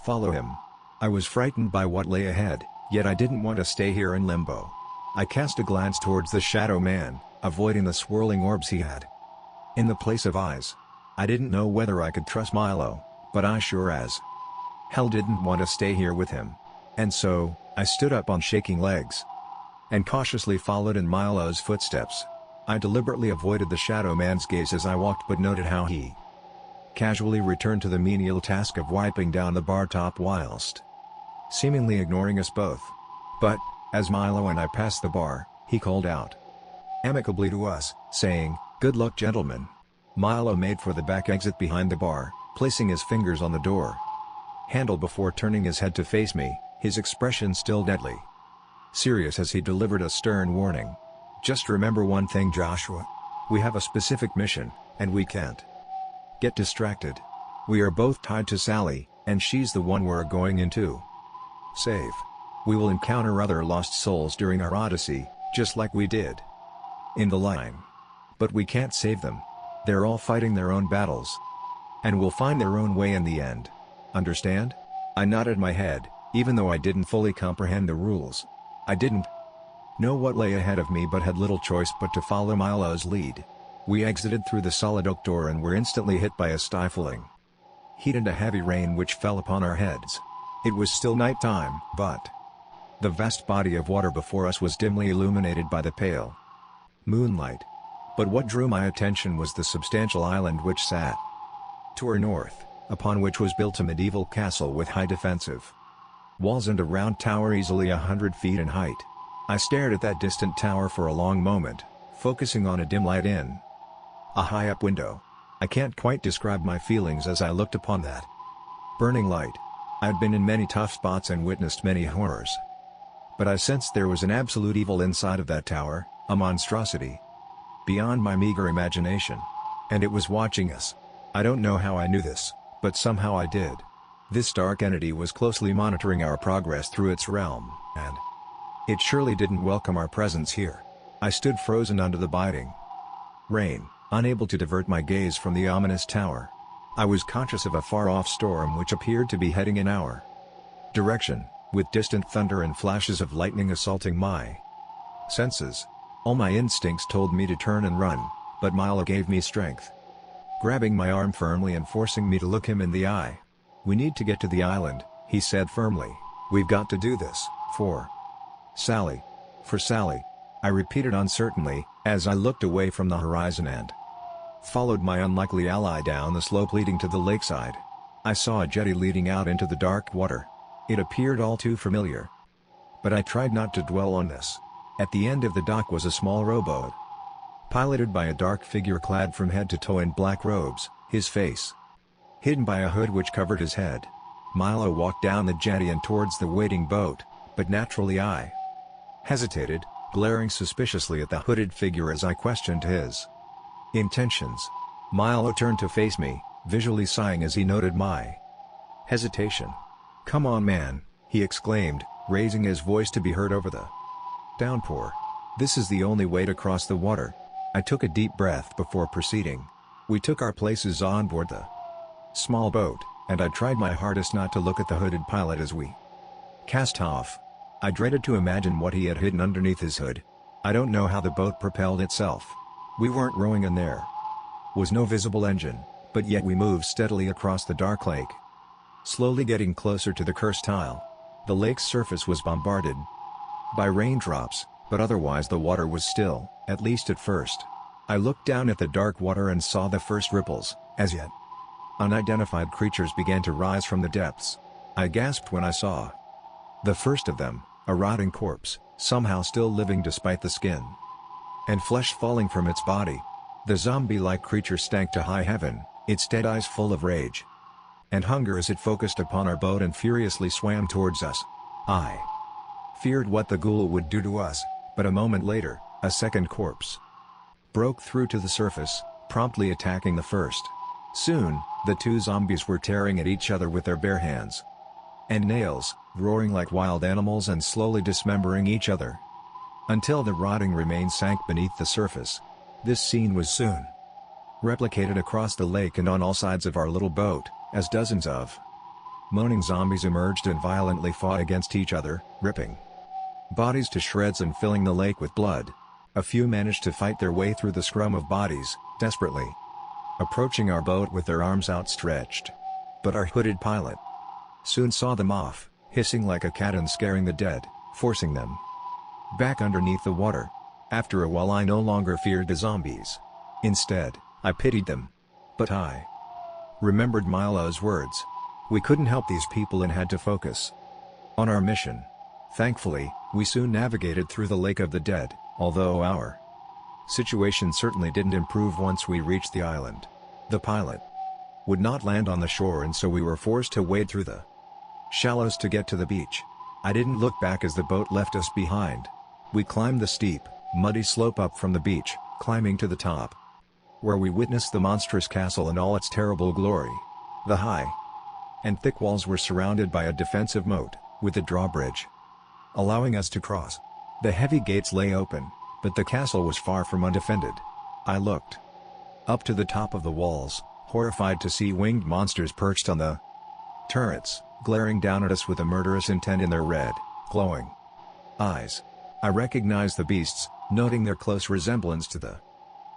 follow him. I was frightened by what lay ahead, yet I didn't want to stay here in limbo. I cast a glance towards the Shadow Man, avoiding the swirling orbs he had in the place of eyes. I didn't know whether I could trust Milo, but I sure as hell didn't want to stay here with him. And so, I stood up on shaking legs and cautiously followed in Milo's footsteps. I deliberately avoided the Shadow Man's gaze as I walked, but noted how he casually returned to the menial task of wiping down the bar top whilst seemingly ignoring us both. But, as Milo and I passed the bar, he called out amicably to us, saying, "Good luck, gentlemen." Milo made for the back exit behind the bar, placing his fingers on the door handle before turning his head to face me, his expression still deadly serious as he delivered a stern warning. "Just remember one thing, Joshua. We have a specific mission, and we can't get distracted. We are both tied to Sally, and she's the one we're going into save. We will encounter other lost souls during our odyssey, just like we did in the line. But we can't save them. They're all fighting their own battles. And will find their own way in the end. Understand?" I nodded my head, even though I didn't fully comprehend the rules. I didn't know what lay ahead of me but had little choice but to follow Milo's lead. We exited through the solid oak door and were instantly hit by a stifling heat and a heavy rain which fell upon our heads. It was still nighttime, but the vast body of water before us was dimly illuminated by the pale moonlight. But what drew my attention was the substantial island which sat to our north, upon which was built a medieval castle with high defensive walls and a round tower easily 100 feet in height. I stared at that distant tower for a long moment, focusing on a dim light in a high-up window. I can't quite describe my feelings as I looked upon that burning light. I'd been in many tough spots and witnessed many horrors. But I sensed there was an absolute evil inside of that tower, a monstrosity beyond my meager imagination. And it was watching us. I don't know how I knew this, but somehow I did. This dark entity was closely monitoring our progress through its realm, and it surely didn't welcome our presence here. I stood frozen under the biting rain, unable to divert my gaze from the ominous tower. I was conscious of a far-off storm which appeared to be heading in our direction, with distant thunder and flashes of lightning assaulting my senses. All my instincts told me to turn and run, but Milo gave me strength, grabbing my arm firmly and forcing me to look him in the eye. "We need to get to the island," he said firmly. "We've got to do this, for Sally." "For Sally," I repeated uncertainly, as I looked away from the horizon and followed my unlikely ally down the slope leading to the lakeside. I saw a jetty leading out into the dark water. It appeared all too familiar. But I tried not to dwell on this. At the end of the dock was a small rowboat, piloted by a dark figure clad from head to toe in black robes, his face hidden by a hood which covered his head. Milo walked down the jetty and towards the waiting boat, but naturally I hesitated, glaring suspiciously at the hooded figure as I questioned his intentions. Milo turned to face me, visually sighing as he noted my hesitation. "Come on, man," he exclaimed, raising his voice to be heard over the downpour. "This is the only way to cross the water." I took a deep breath before proceeding. We took our places on board the small boat, and I tried my hardest not to look at the hooded pilot as we cast off. I dreaded to imagine what he had hidden underneath his hood. I don't know how the boat propelled itself. We weren't rowing and there was no visible engine, but yet we moved steadily across the dark lake, slowly getting closer to the cursed isle. The lake's surface was bombarded by raindrops, but otherwise the water was still, at least at first. I looked down at the dark water and saw the first ripples. As yet unidentified creatures began to rise from the depths. I gasped when I saw the first of them, a rotting corpse, somehow still living despite the skin and flesh falling from its body. The zombie-like creature stank to high heaven, its dead eyes full of rage and hunger as it focused upon our boat and furiously swam towards us. I feared what the ghoul would do to us, but a moment later, a second corpse broke through to the surface, promptly attacking the first. Soon, the two zombies were tearing at each other with their bare hands and nails, roaring like wild animals and slowly dismembering each other until the rotting remains sank beneath the surface. This scene was soon replicated across the lake and on all sides of our little boat, as dozens of moaning zombies emerged and violently fought against each other, ripping bodies to shreds and filling the lake with blood. A few managed to fight their way through the scrum of bodies, desperately approaching our boat with their arms outstretched. But our hooded pilot soon saw them off, hissing like a cat and scaring the dead, forcing them back underneath the water. After a while I no longer feared the zombies. Instead, I pitied them. But I remembered Milo's words. We couldn't help these people and had to focus on our mission. Thankfully, we soon navigated through the Lake of the Dead, although our Situation certainly didn't improve once we reached the island. The pilot would not land on the shore, and so we were forced to wade through the shallows to get to the beach. I didn't look back as the boat left us behind. We climbed the steep, muddy slope up from the beach, climbing to the top, where we witnessed the monstrous castle in all its terrible glory. The high and thick walls were surrounded by a defensive moat, with a drawbridge allowing us to cross. The heavy gates lay open, but the castle was far from undefended. I looked up to the top of the walls, horrified to see winged monsters perched on the turrets, glaring down at us with a murderous intent in their red, glowing eyes. I recognized the beasts, noting their close resemblance to the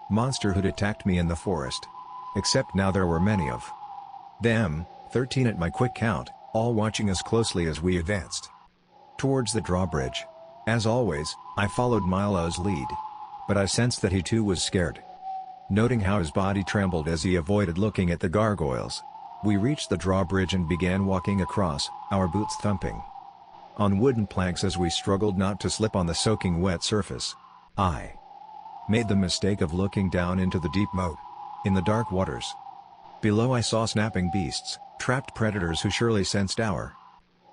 monster who'd attacked me in the forest. Except now there were many of them, 13 at my quick count, all watching us closely as we advanced towards the drawbridge. As always, I followed Milo's lead, but I sensed that he too was scared. Noting how his body trembled as he avoided looking at the gargoyles, we reached the drawbridge and began walking across, our boots thumping on wooden planks as we struggled not to slip on the soaking wet surface. I made the mistake of looking down into the deep moat. In the dark waters below, I saw snapping beasts, trapped predators who surely sensed our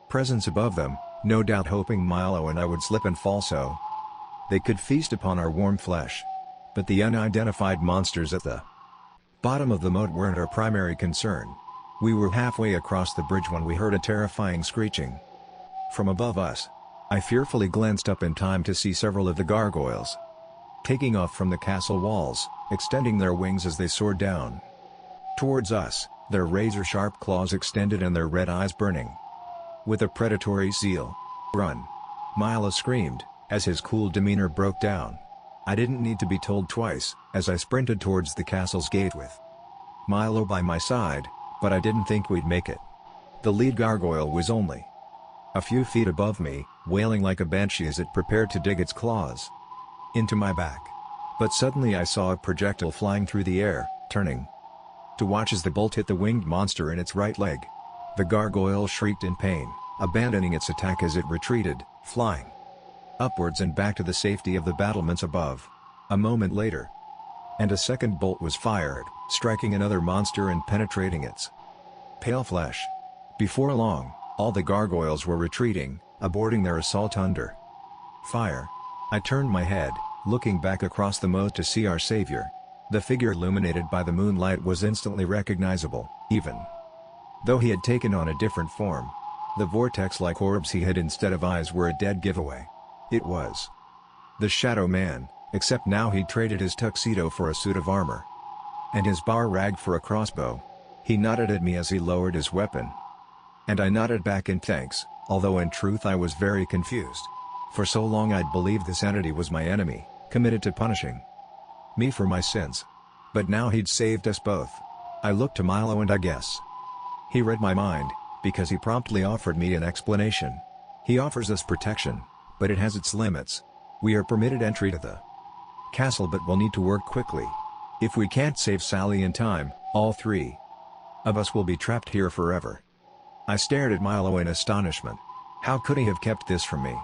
presence above them, no doubt hoping Milo and I would slip and fall so they could feast upon our warm flesh. But the unidentified monsters at the bottom of the moat weren't our primary concern. We were halfway across the bridge when we heard a terrifying screeching from above us. I fearfully glanced up in time to see several of the gargoyles taking off from the castle walls, extending their wings as they soared down towards us, their razor-sharp claws extended and their red eyes burning with a predatory zeal. "Run!" Milo screamed, as his cool demeanor broke down. I didn't need to be told twice, as I sprinted towards the castle's gate with Milo by my side, but I didn't think we'd make it. The lead gargoyle was only a few feet above me, wailing like a banshee as it prepared to dig its claws into my back. But suddenly I saw a projectile flying through the air, turning to watch as the bolt hit the winged monster in its right leg. The gargoyle shrieked in pain, abandoning its attack as it retreated, flying upwards and back to the safety of the battlements above. A moment later, and a second bolt was fired, striking another monster and penetrating its pale flesh. Before long, all the gargoyles were retreating, aborting their assault under fire. I turned my head, looking back across the moat to see our savior. The figure illuminated by the moonlight was instantly recognizable, even though he had taken on a different form. The vortex-like orbs he had instead of eyes were a dead giveaway. It was the Shadow Man, except now he'd traded his tuxedo for a suit of armor, and his bar rag for a crossbow. He nodded at me as he lowered his weapon, and I nodded back in thanks, although in truth I was very confused. For so long I'd believed this entity was my enemy, committed to punishing me for my sins. But now he'd saved us both. I looked to Milo and I guess he read my mind, because he promptly offered me an explanation. He offers us protection, but it has its limits. We are permitted entry to the castle but will need to work quickly. If we can't save Sally in time, all three of us will be trapped here forever. I stared at Milo in astonishment. How could he have kept this from me?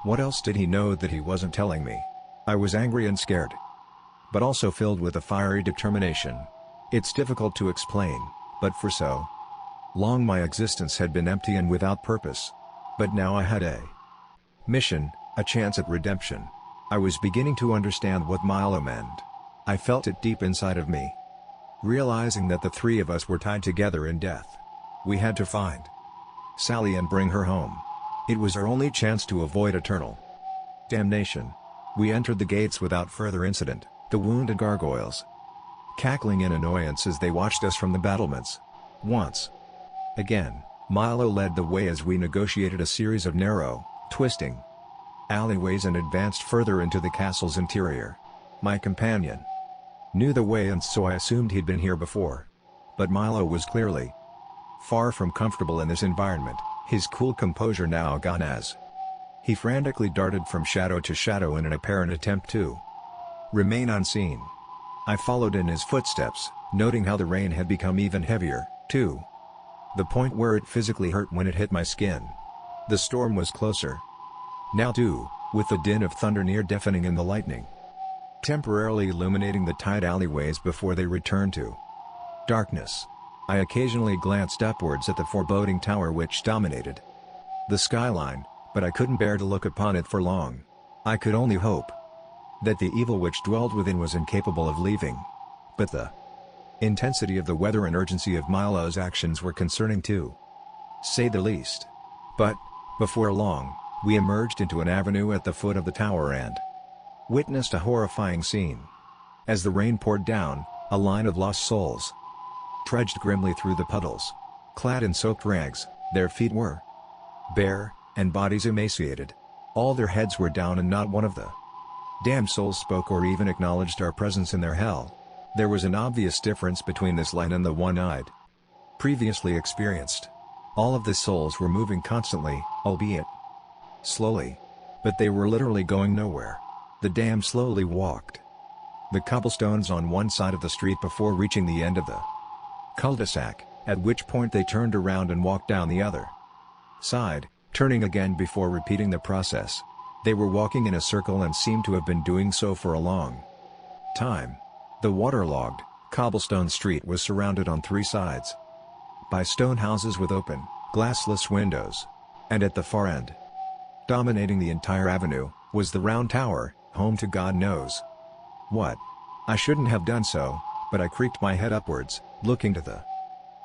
What else did he know that he wasn't telling me? I was angry and scared, but also filled with a fiery determination. It's difficult to explain, but for so long my existence had been empty and without purpose. But now I had a mission, a chance at redemption. I was beginning to understand what Milo meant. I felt it deep inside of me, realizing that the three of us were tied together in death. We had to find Sally and bring her home. It was our only chance to avoid eternal damnation. We entered the gates without further incident, the wounded gargoyles cackling in annoyance as they watched us from the battlements. Once again, Milo led the way as we negotiated a series of narrow, twisting alleyways and advanced further into the castle's interior. My companion knew the way, and so I assumed he'd been here before. But Milo was clearly far from comfortable in this environment, his cool composure now gone as he frantically darted from shadow to shadow in an apparent attempt to remain unseen. I followed in his footsteps, noting how the rain had become even heavier, to the point where it physically hurt when it hit my skin. The storm was closer now too, with the din of thunder near deafening and the lightning temporarily illuminating the tight alleyways before they returned to darkness. I occasionally glanced upwards at the foreboding tower which dominated the skyline, but I couldn't bear to look upon it for long. I could only hope that the evil which dwelled within was incapable of leaving. But the intensity of the weather and urgency of Milo's actions were concerning to say the least. But, before long, we emerged into an avenue at the foot of the tower and witnessed a horrifying scene. As the rain poured down, a line of lost souls trudged grimly through the puddles. Clad in soaked rags, their feet were bare, and bodies emaciated. All their heads were down and not one of the damned souls spoke or even acknowledged our presence in their hell. There was an obvious difference between this line and the one I'd previously experienced. All of the souls were moving constantly, albeit slowly. But they were literally going nowhere. The damned slowly walked the cobblestones on one side of the street before reaching the end of the cul-de-sac, at which point they turned around and walked down the other side, turning again before repeating the process. They were walking in a circle and seemed to have been doing so for a long time. The waterlogged, cobblestone street was surrounded on three sides by stone houses with open, glassless windows. And at the far end, dominating the entire avenue, was the round tower, home to God knows what. I shouldn't have done so, but I creaked my head upwards, looking to the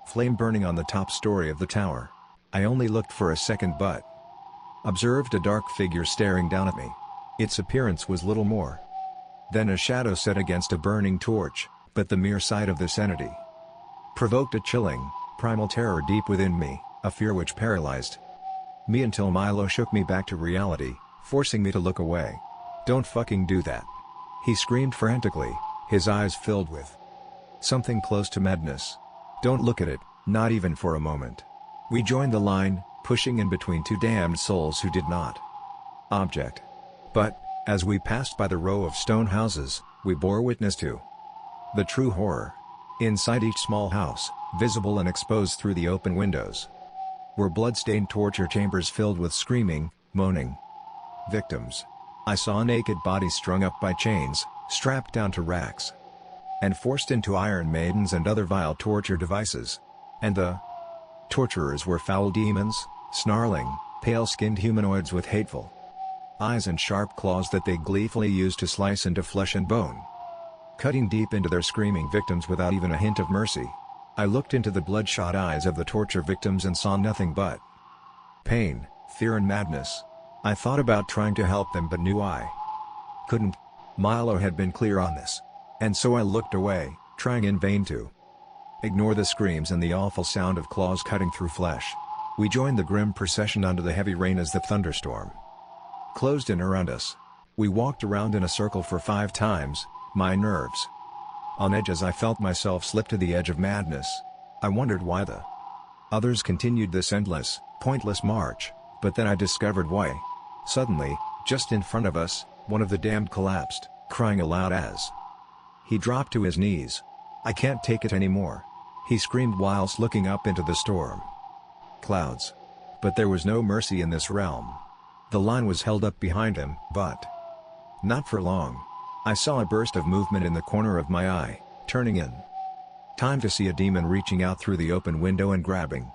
flame burning on the top story of the tower. I only looked for a second but observed a dark figure staring down at me. Its appearance was little more than a shadow set against a burning torch, but the mere sight of this entity provoked a chilling, primal terror deep within me, a fear which paralyzed me until Milo shook me back to reality, forcing me to look away. "Don't fucking do that!" he screamed frantically, his eyes filled with something close to madness. "Don't look at it, not even for a moment." We joined the line, pushing in between two damned souls who did not object. But, as we passed by the row of stone houses, we bore witness to the true horror. Inside each small house, visible and exposed through the open windows, were blood-stained torture chambers filled with screaming, moaning victims. I saw naked bodies strung up by chains, strapped down to racks, and forced into iron maidens and other vile torture devices. And the torturers were foul demons, snarling, pale-skinned humanoids with hateful eyes and sharp claws that they gleefully used to slice into flesh and bone, cutting deep into their screaming victims without even a hint of mercy. I looked into the bloodshot eyes of the torture victims and saw nothing but pain, fear and madness. I thought about trying to help them but knew I couldn't. Milo had been clear on this. And so I looked away, trying in vain to ignore the screams and the awful sound of claws cutting through flesh. We joined the grim procession under the heavy rain as the thunderstorm closed in around us. We walked around in a circle for 5 times, my nerves on edge as I felt myself slip to the edge of madness. I wondered why the others continued this endless, pointless march, but then I discovered why. Suddenly, just in front of us, one of the damned collapsed, crying aloud as he dropped to his knees. "I can't take it anymore," he screamed whilst looking up into the storm clouds. But there was no mercy in this realm. The line was held up behind him, but not for long. I saw a burst of movement in the corner of my eye, turning in time to see a demon reaching out through the open window and grabbing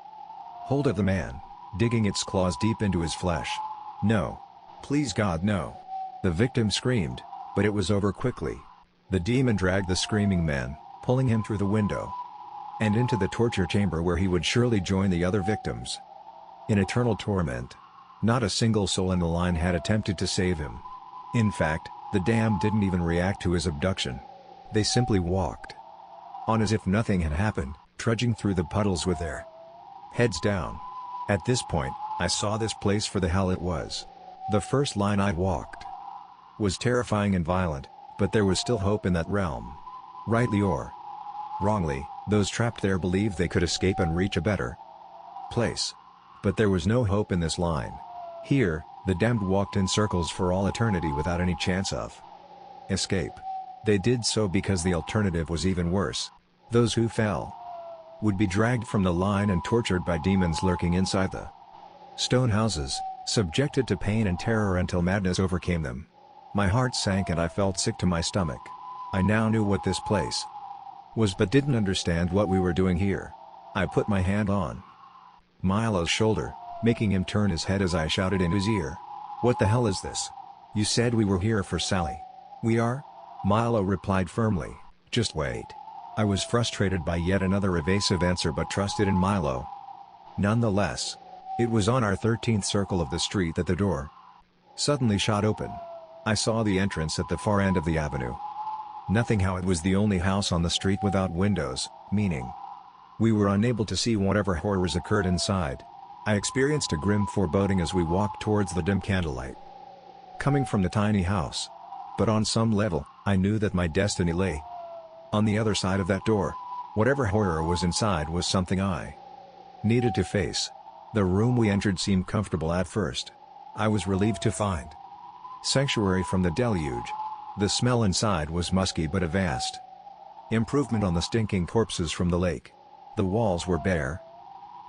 hold of the man, digging its claws deep into his flesh. "No. Please God, no!" the victim screamed, but it was over quickly. The demon dragged the screaming man, pulling him through the window and into the torture chamber where he would surely join the other victims in eternal torment. Not a single soul in the line had attempted to save him. In fact, the damned didn't even react to his abduction. They simply walked on as if nothing had happened, trudging through the puddles with their heads down. At this point, I saw this place for the hell it was. The first line I walked was terrifying and violent, but there was still hope in that realm. Rightly or wrongly, those trapped there believed they could escape and reach a better place. But there was no hope in this line. Here, the damned walked in circles for all eternity without any chance of escape. They did so because the alternative was even worse. Those who fell would be dragged from the line and tortured by demons lurking inside the stone houses, subjected to pain and terror until madness overcame them. My heart sank and I felt sick to my stomach. I now knew what this place was but didn't understand what we were doing here. I put my hand on Milo's shoulder, making him turn his head as I shouted in his ear. "What the hell is this? You said we were here for Sally." "We are?" Milo replied firmly, "Just wait." I was frustrated by yet another evasive answer but trusted in Milo. Nonetheless, it was on our 13th circle of the street that the door suddenly shot open. I saw the entrance at the far end of the avenue. Nothing how it was the only house on the street without windows, meaning we were unable to see whatever horrors occurred inside. I experienced a grim foreboding as we walked towards the dim candlelight coming from the tiny house. But on some level, I knew that my destiny lay on the other side of that door. Whatever horror was inside was something I needed to face. The room we entered seemed comfortable at first. I was relieved to find sanctuary from the deluge. The smell inside was musky but a vast improvement on the stinking corpses from the lake. The walls were bare,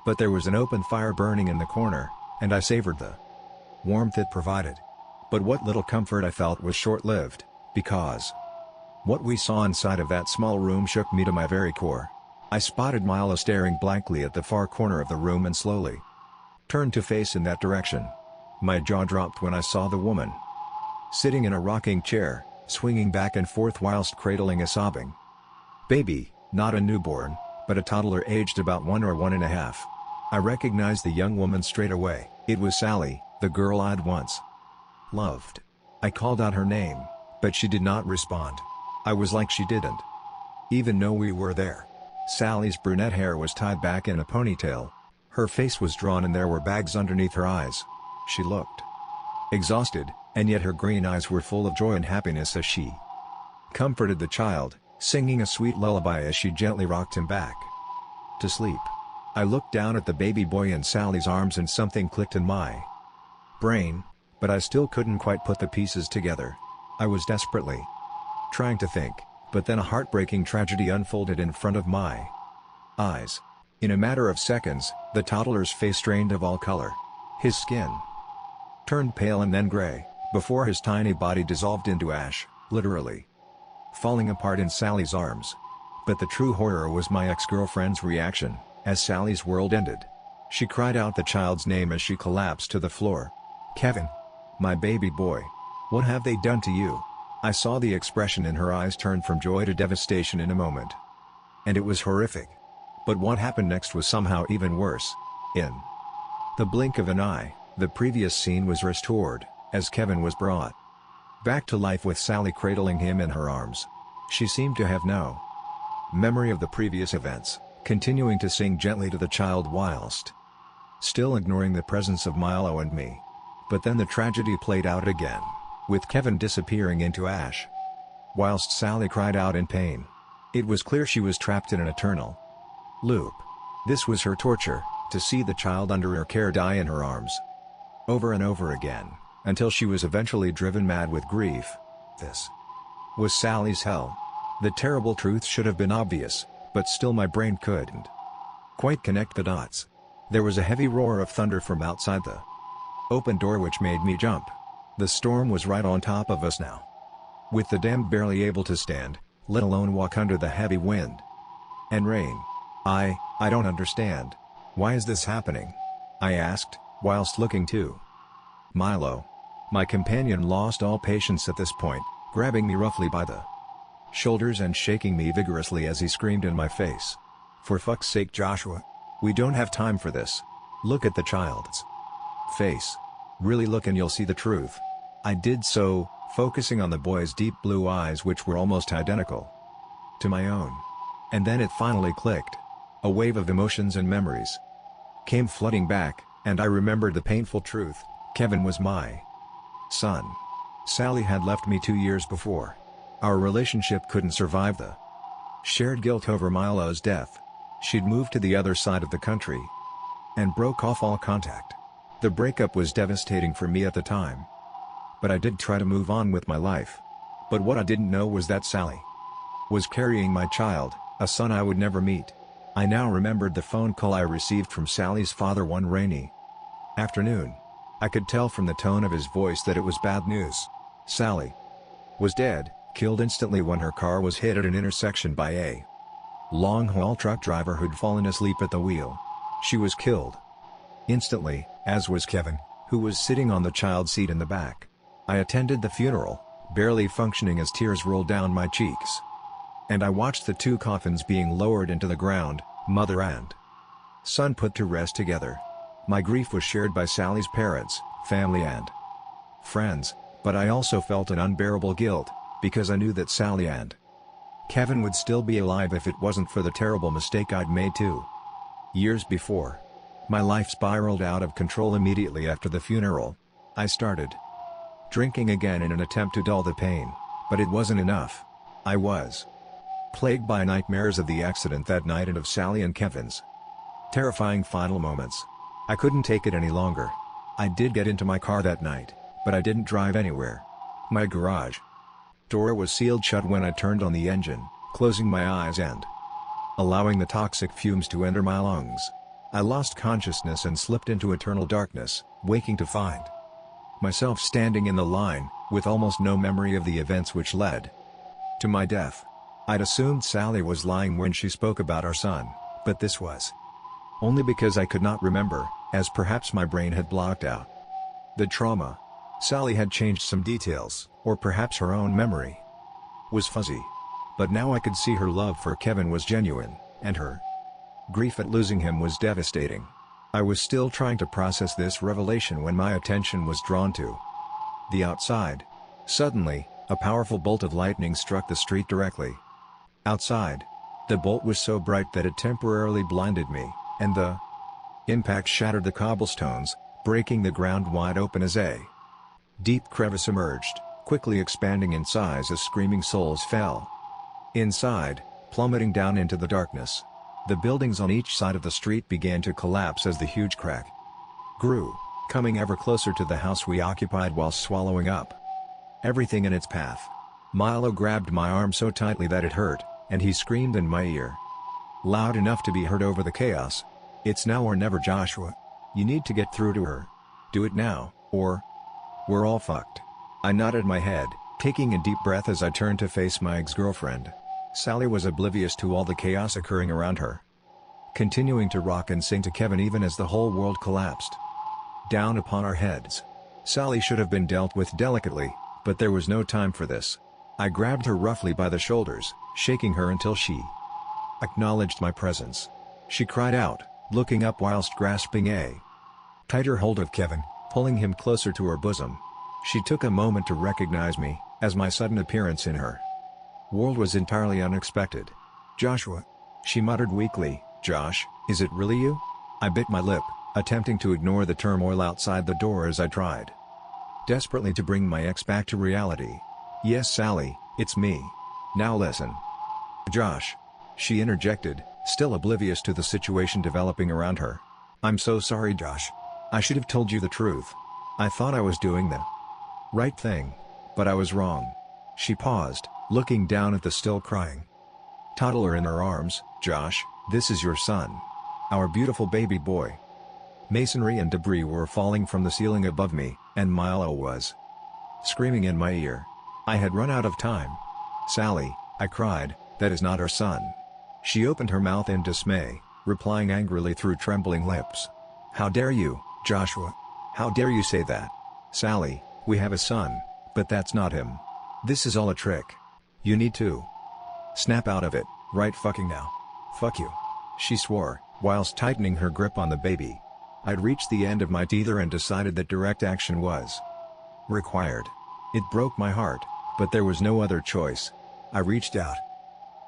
but there was an open fire burning in the corner, and I savored the warmth it provided. But what little comfort I felt was short-lived, because what we saw inside of that small room shook me to my very core. I spotted Milo staring blankly at the far corner of the room and slowly turned to face in that direction. My jaw dropped when I saw the woman sitting in a rocking chair, swinging back and forth whilst cradling a sobbing baby, not a newborn, but a toddler aged about 1 or 1.5. I recognized the young woman straight away. It was Sally, the girl I'd once loved. I called out her name, but she did not respond. I was like she didn't even know we were there. Sally's brunette hair was tied back in a ponytail. Her face was drawn and there were bags underneath her eyes. She looked exhausted, and yet her green eyes were full of joy and happiness as she comforted the child, singing a sweet lullaby as she gently rocked him back to sleep. I looked down at the baby boy in Sally's arms and something clicked in my brain, but I still couldn't quite put the pieces together. I was desperately trying to think, but then a heartbreaking tragedy unfolded in front of my eyes. In a matter of seconds, the toddler's face drained of all color. His skin turned pale and then gray, before his tiny body dissolved into ash, literally falling apart in Sally's arms. But the true horror was my ex-girlfriend's reaction, as Sally's world ended. She cried out the child's name as she collapsed to the floor. "Kevin. My baby boy. What have they done to you?" I saw the expression in her eyes turn from joy to devastation in a moment. And it was horrific. But what happened next was somehow even worse. In the blink of an eye, the previous scene was restored, as Kevin was brought back to life with Sally cradling him in her arms. She seemed to have no memory of the previous events, continuing to sing gently to the child whilst still ignoring the presence of Milo and me. But then the tragedy played out again, with Kevin disappearing into ash, whilst Sally cried out in pain. It was clear she was trapped in an eternal loop. This was her torture, to see the child under her care die in her arms, over and over again, until she was eventually driven mad with grief. This was Sally's hell. The terrible truth should have been obvious, but still my brain couldn't quite connect the dots. There was a heavy roar of thunder from outside the open door which made me jump. The storm was right on top of us now, with the dam barely able to stand, let alone walk under the heavy wind and rain. I don't understand. Why is this happening? I asked, whilst looking to Milo. My companion lost all patience at this point, grabbing me roughly by the shoulders and shaking me vigorously as he screamed in my face. "For fuck's sake, Joshua. We don't have time for this. Look at the child's face. Really look and you'll see the truth." I did so, focusing on the boy's deep blue eyes which were almost identical to my own. And then it finally clicked. A wave of emotions and memories came flooding back, and I remembered the painful truth. Kevin was my son. Sally had left me 2 years before. Our relationship couldn't survive the shared guilt over Milo's death. She'd moved to the other side of the country and broke off all contact. The breakup was devastating for me at the time, but I did try to move on with my life. But what I didn't know was that Sally was carrying my child, a son I would never meet. I now remembered the phone call I received from Sally's father one rainy afternoon. I could tell from the tone of his voice that it was bad news. Sally was dead, killed instantly when her car was hit at an intersection by a long-haul truck driver who'd fallen asleep at the wheel. She was killed instantly, as was Kevin, who was sitting on the child seat in the back. I attended the funeral, barely functioning as tears rolled down my cheeks. And I watched the two coffins being lowered into the ground, mother and son put to rest together. My grief was shared by Sally's parents, family and friends, but I also felt an unbearable guilt, because I knew that Sally and Kevin would still be alive if it wasn't for the terrible mistake I'd made 2 years before. My life spiraled out of control immediately after the funeral. I started drinking again in an attempt to dull the pain, but it wasn't enough. I was plagued by nightmares of the accident that night and of Sally and Kevin's terrifying final moments. I couldn't take it any longer. I did get into my car that night, but I didn't drive anywhere. My garage door was sealed shut when I turned on the engine, closing my eyes and allowing the toxic fumes to enter my lungs. I lost consciousness and slipped into eternal darkness, waking to find myself standing in the line, with almost no memory of the events which led to my death. I'd assumed Sally was lying when she spoke about our son, but this was only because I could not remember, as perhaps my brain had blocked out the trauma. Sally had changed some details, or perhaps her own memory was fuzzy. But now I could see her love for Kevin was genuine, and her grief at losing him was devastating. I was still trying to process this revelation when my attention was drawn to the outside. Suddenly, a powerful bolt of lightning struck the street directly outside. The bolt was so bright that it temporarily blinded me, and the impact shattered the cobblestones, breaking the ground wide open as a deep crevice emerged, quickly expanding in size as screaming souls fell inside, plummeting down into the darkness. The buildings on each side of the street began to collapse as the huge crack grew, coming ever closer to the house we occupied while swallowing up everything in its path. Milo grabbed my arm so tightly that it hurt, and he screamed in my ear, loud enough to be heard over the chaos. "It's now or never, Joshua. You need to get through to her. Do it now, or we're all fucked." I nodded my head, taking a deep breath as I turned to face my ex-girlfriend. Sally was oblivious to all the chaos occurring around her, continuing to rock and sing to Kevin even as the whole world collapsed down upon our heads. Sally should have been dealt with delicately, but there was no time for this. I grabbed her roughly by the shoulders, shaking her until she acknowledged my presence. She cried out, looking up whilst grasping a tighter hold of Kevin, pulling him closer to her bosom. She took a moment to recognize me, as my sudden appearance in her world was entirely unexpected. "Joshua," she muttered weakly. "Josh, is it really you?" I bit my lip, attempting to ignore the turmoil outside the door as I tried desperately to bring my ex back to reality. "Yes, Sally, it's me. Now listen." "Josh," she interjected, still oblivious to the situation developing around her. "I'm so sorry, Josh. I should have told you the truth. I thought I was doing the right thing, but I was wrong." She paused, looking down at the still crying toddler in her arms. "Josh, this is your son. Our beautiful baby boy." Masonry and debris were falling from the ceiling above me, and Milo was screaming in my ear. I had run out of time. "Sally," I cried, "that is not our son." She opened her mouth in dismay, replying angrily through trembling lips. "How dare you, Joshua? How dare you say that? Sally, we have a son, but that's not him. This is all a trick. You need to snap out of it, right fucking now. Fuck you," she swore, whilst tightening her grip on the baby. I'd reached the end of my tether and decided that direct action was required. It broke my heart, but there was no other choice. I reached out,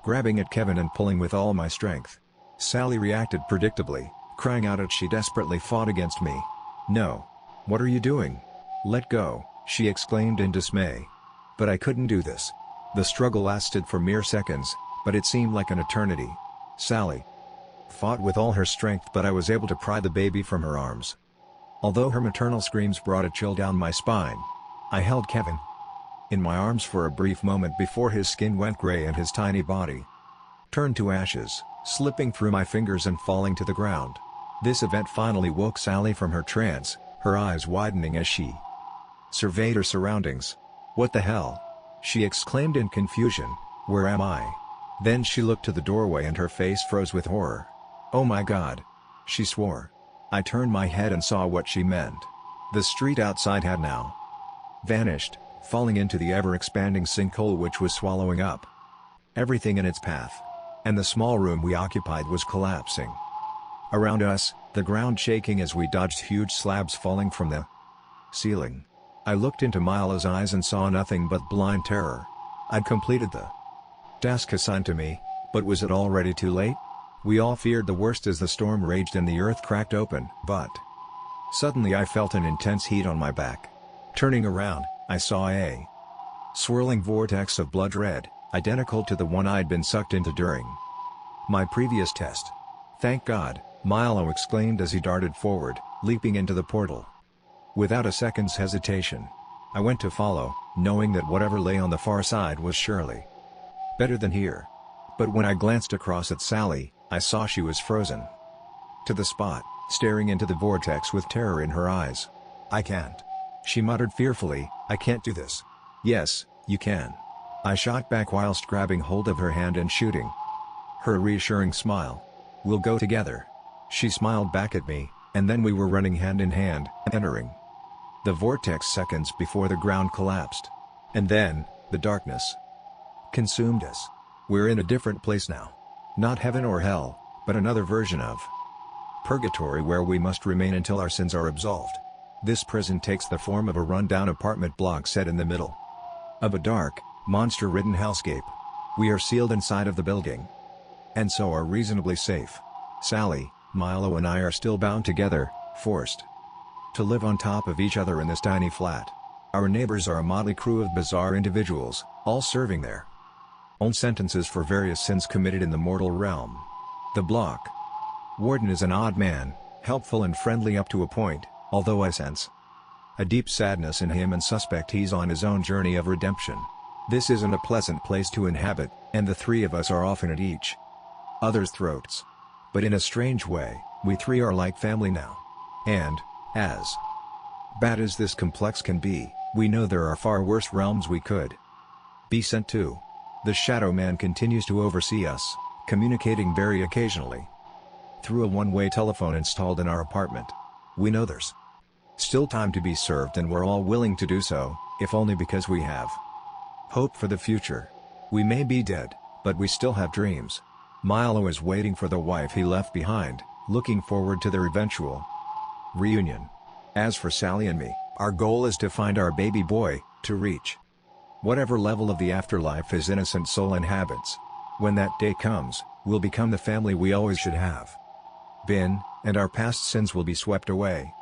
grabbing at Kevin and pulling with all my strength. Sally reacted predictably, crying out as she desperately fought against me. "No. What are you doing? Let go," she exclaimed in dismay. But I couldn't do this. The struggle lasted for mere seconds, but it seemed like an eternity. Sally fought with all her strength, but I was able to pry the baby from her arms. Although her maternal screams brought a chill down my spine, I held Kevin in my arms for a brief moment before his skin went gray and his tiny body turned to ashes, slipping through my fingers and falling to the ground. This event finally woke Sally from her trance, her eyes widening as she surveyed her surroundings. "What the hell?" she exclaimed in confusion. "Where am I?" Then she looked to the doorway and her face froze with horror. "Oh my God!" she swore. I turned my head and saw what she meant. The street outside had now vanished, falling into the ever-expanding sinkhole which was swallowing up everything in its path. And the small room we occupied was collapsing around us, the ground shaking as we dodged huge slabs falling from the ceiling. I looked into Milo's eyes and saw nothing but blind terror. I'd completed the task assigned to me, but was it already too late? We all feared the worst as the storm raged and the earth cracked open. But suddenly I felt an intense heat on my back. Turning around, I saw a swirling vortex of blood red, identical to the one I'd been sucked into during my previous test. "Thank God," Milo exclaimed as he darted forward, leaping into the portal. Without a second's hesitation, I went to follow, knowing that whatever lay on the far side was surely better than here. But when I glanced across at Sally, I saw she was frozen to the spot, staring into the vortex with terror in her eyes. "I can't," she muttered fearfully, "I can't do this." "Yes, you can," I shot back whilst grabbing hold of her hand and shooting her a reassuring smile. "We'll go together." She smiled back at me, and then we were running hand in hand, entering the vortex seconds before the ground collapsed. And then, the darkness consumed us. We're in a different place now. Not heaven or hell, but another version of purgatory where we must remain until our sins are absolved. This prison takes the form of a run-down apartment block set in the middle of a dark, monster-ridden hellscape. We are sealed inside of the building, and so are reasonably safe. Sally, Milo and I are still bound together, forced to live on top of each other in this tiny flat. Our neighbors are a motley crew of bizarre individuals, all serving their own sentences for various sins committed in the mortal realm. The block warden is an odd man, helpful and friendly up to a point, although I sense a deep sadness in him and suspect he's on his own journey of redemption. This isn't a pleasant place to inhabit, and the three of us are often at each other's throats. But in a strange way, we three are like family now. And, as bad as this complex can be, we know there are far worse realms we could be sent to. The Shadow Man continues to oversee us, communicating very occasionally through a one-way telephone installed in our apartment. We know there's still time to be served and we're all willing to do so, if only because we have hope for the future. We may be dead, but we still have dreams. Milo is waiting for the wife he left behind, looking forward to their eventual reunion. As for Sally and me, our goal is to find our baby boy, to reach whatever level of the afterlife his innocent soul inhabits. When that day comes, we'll become the family we always should have been, and our past sins will be swept away.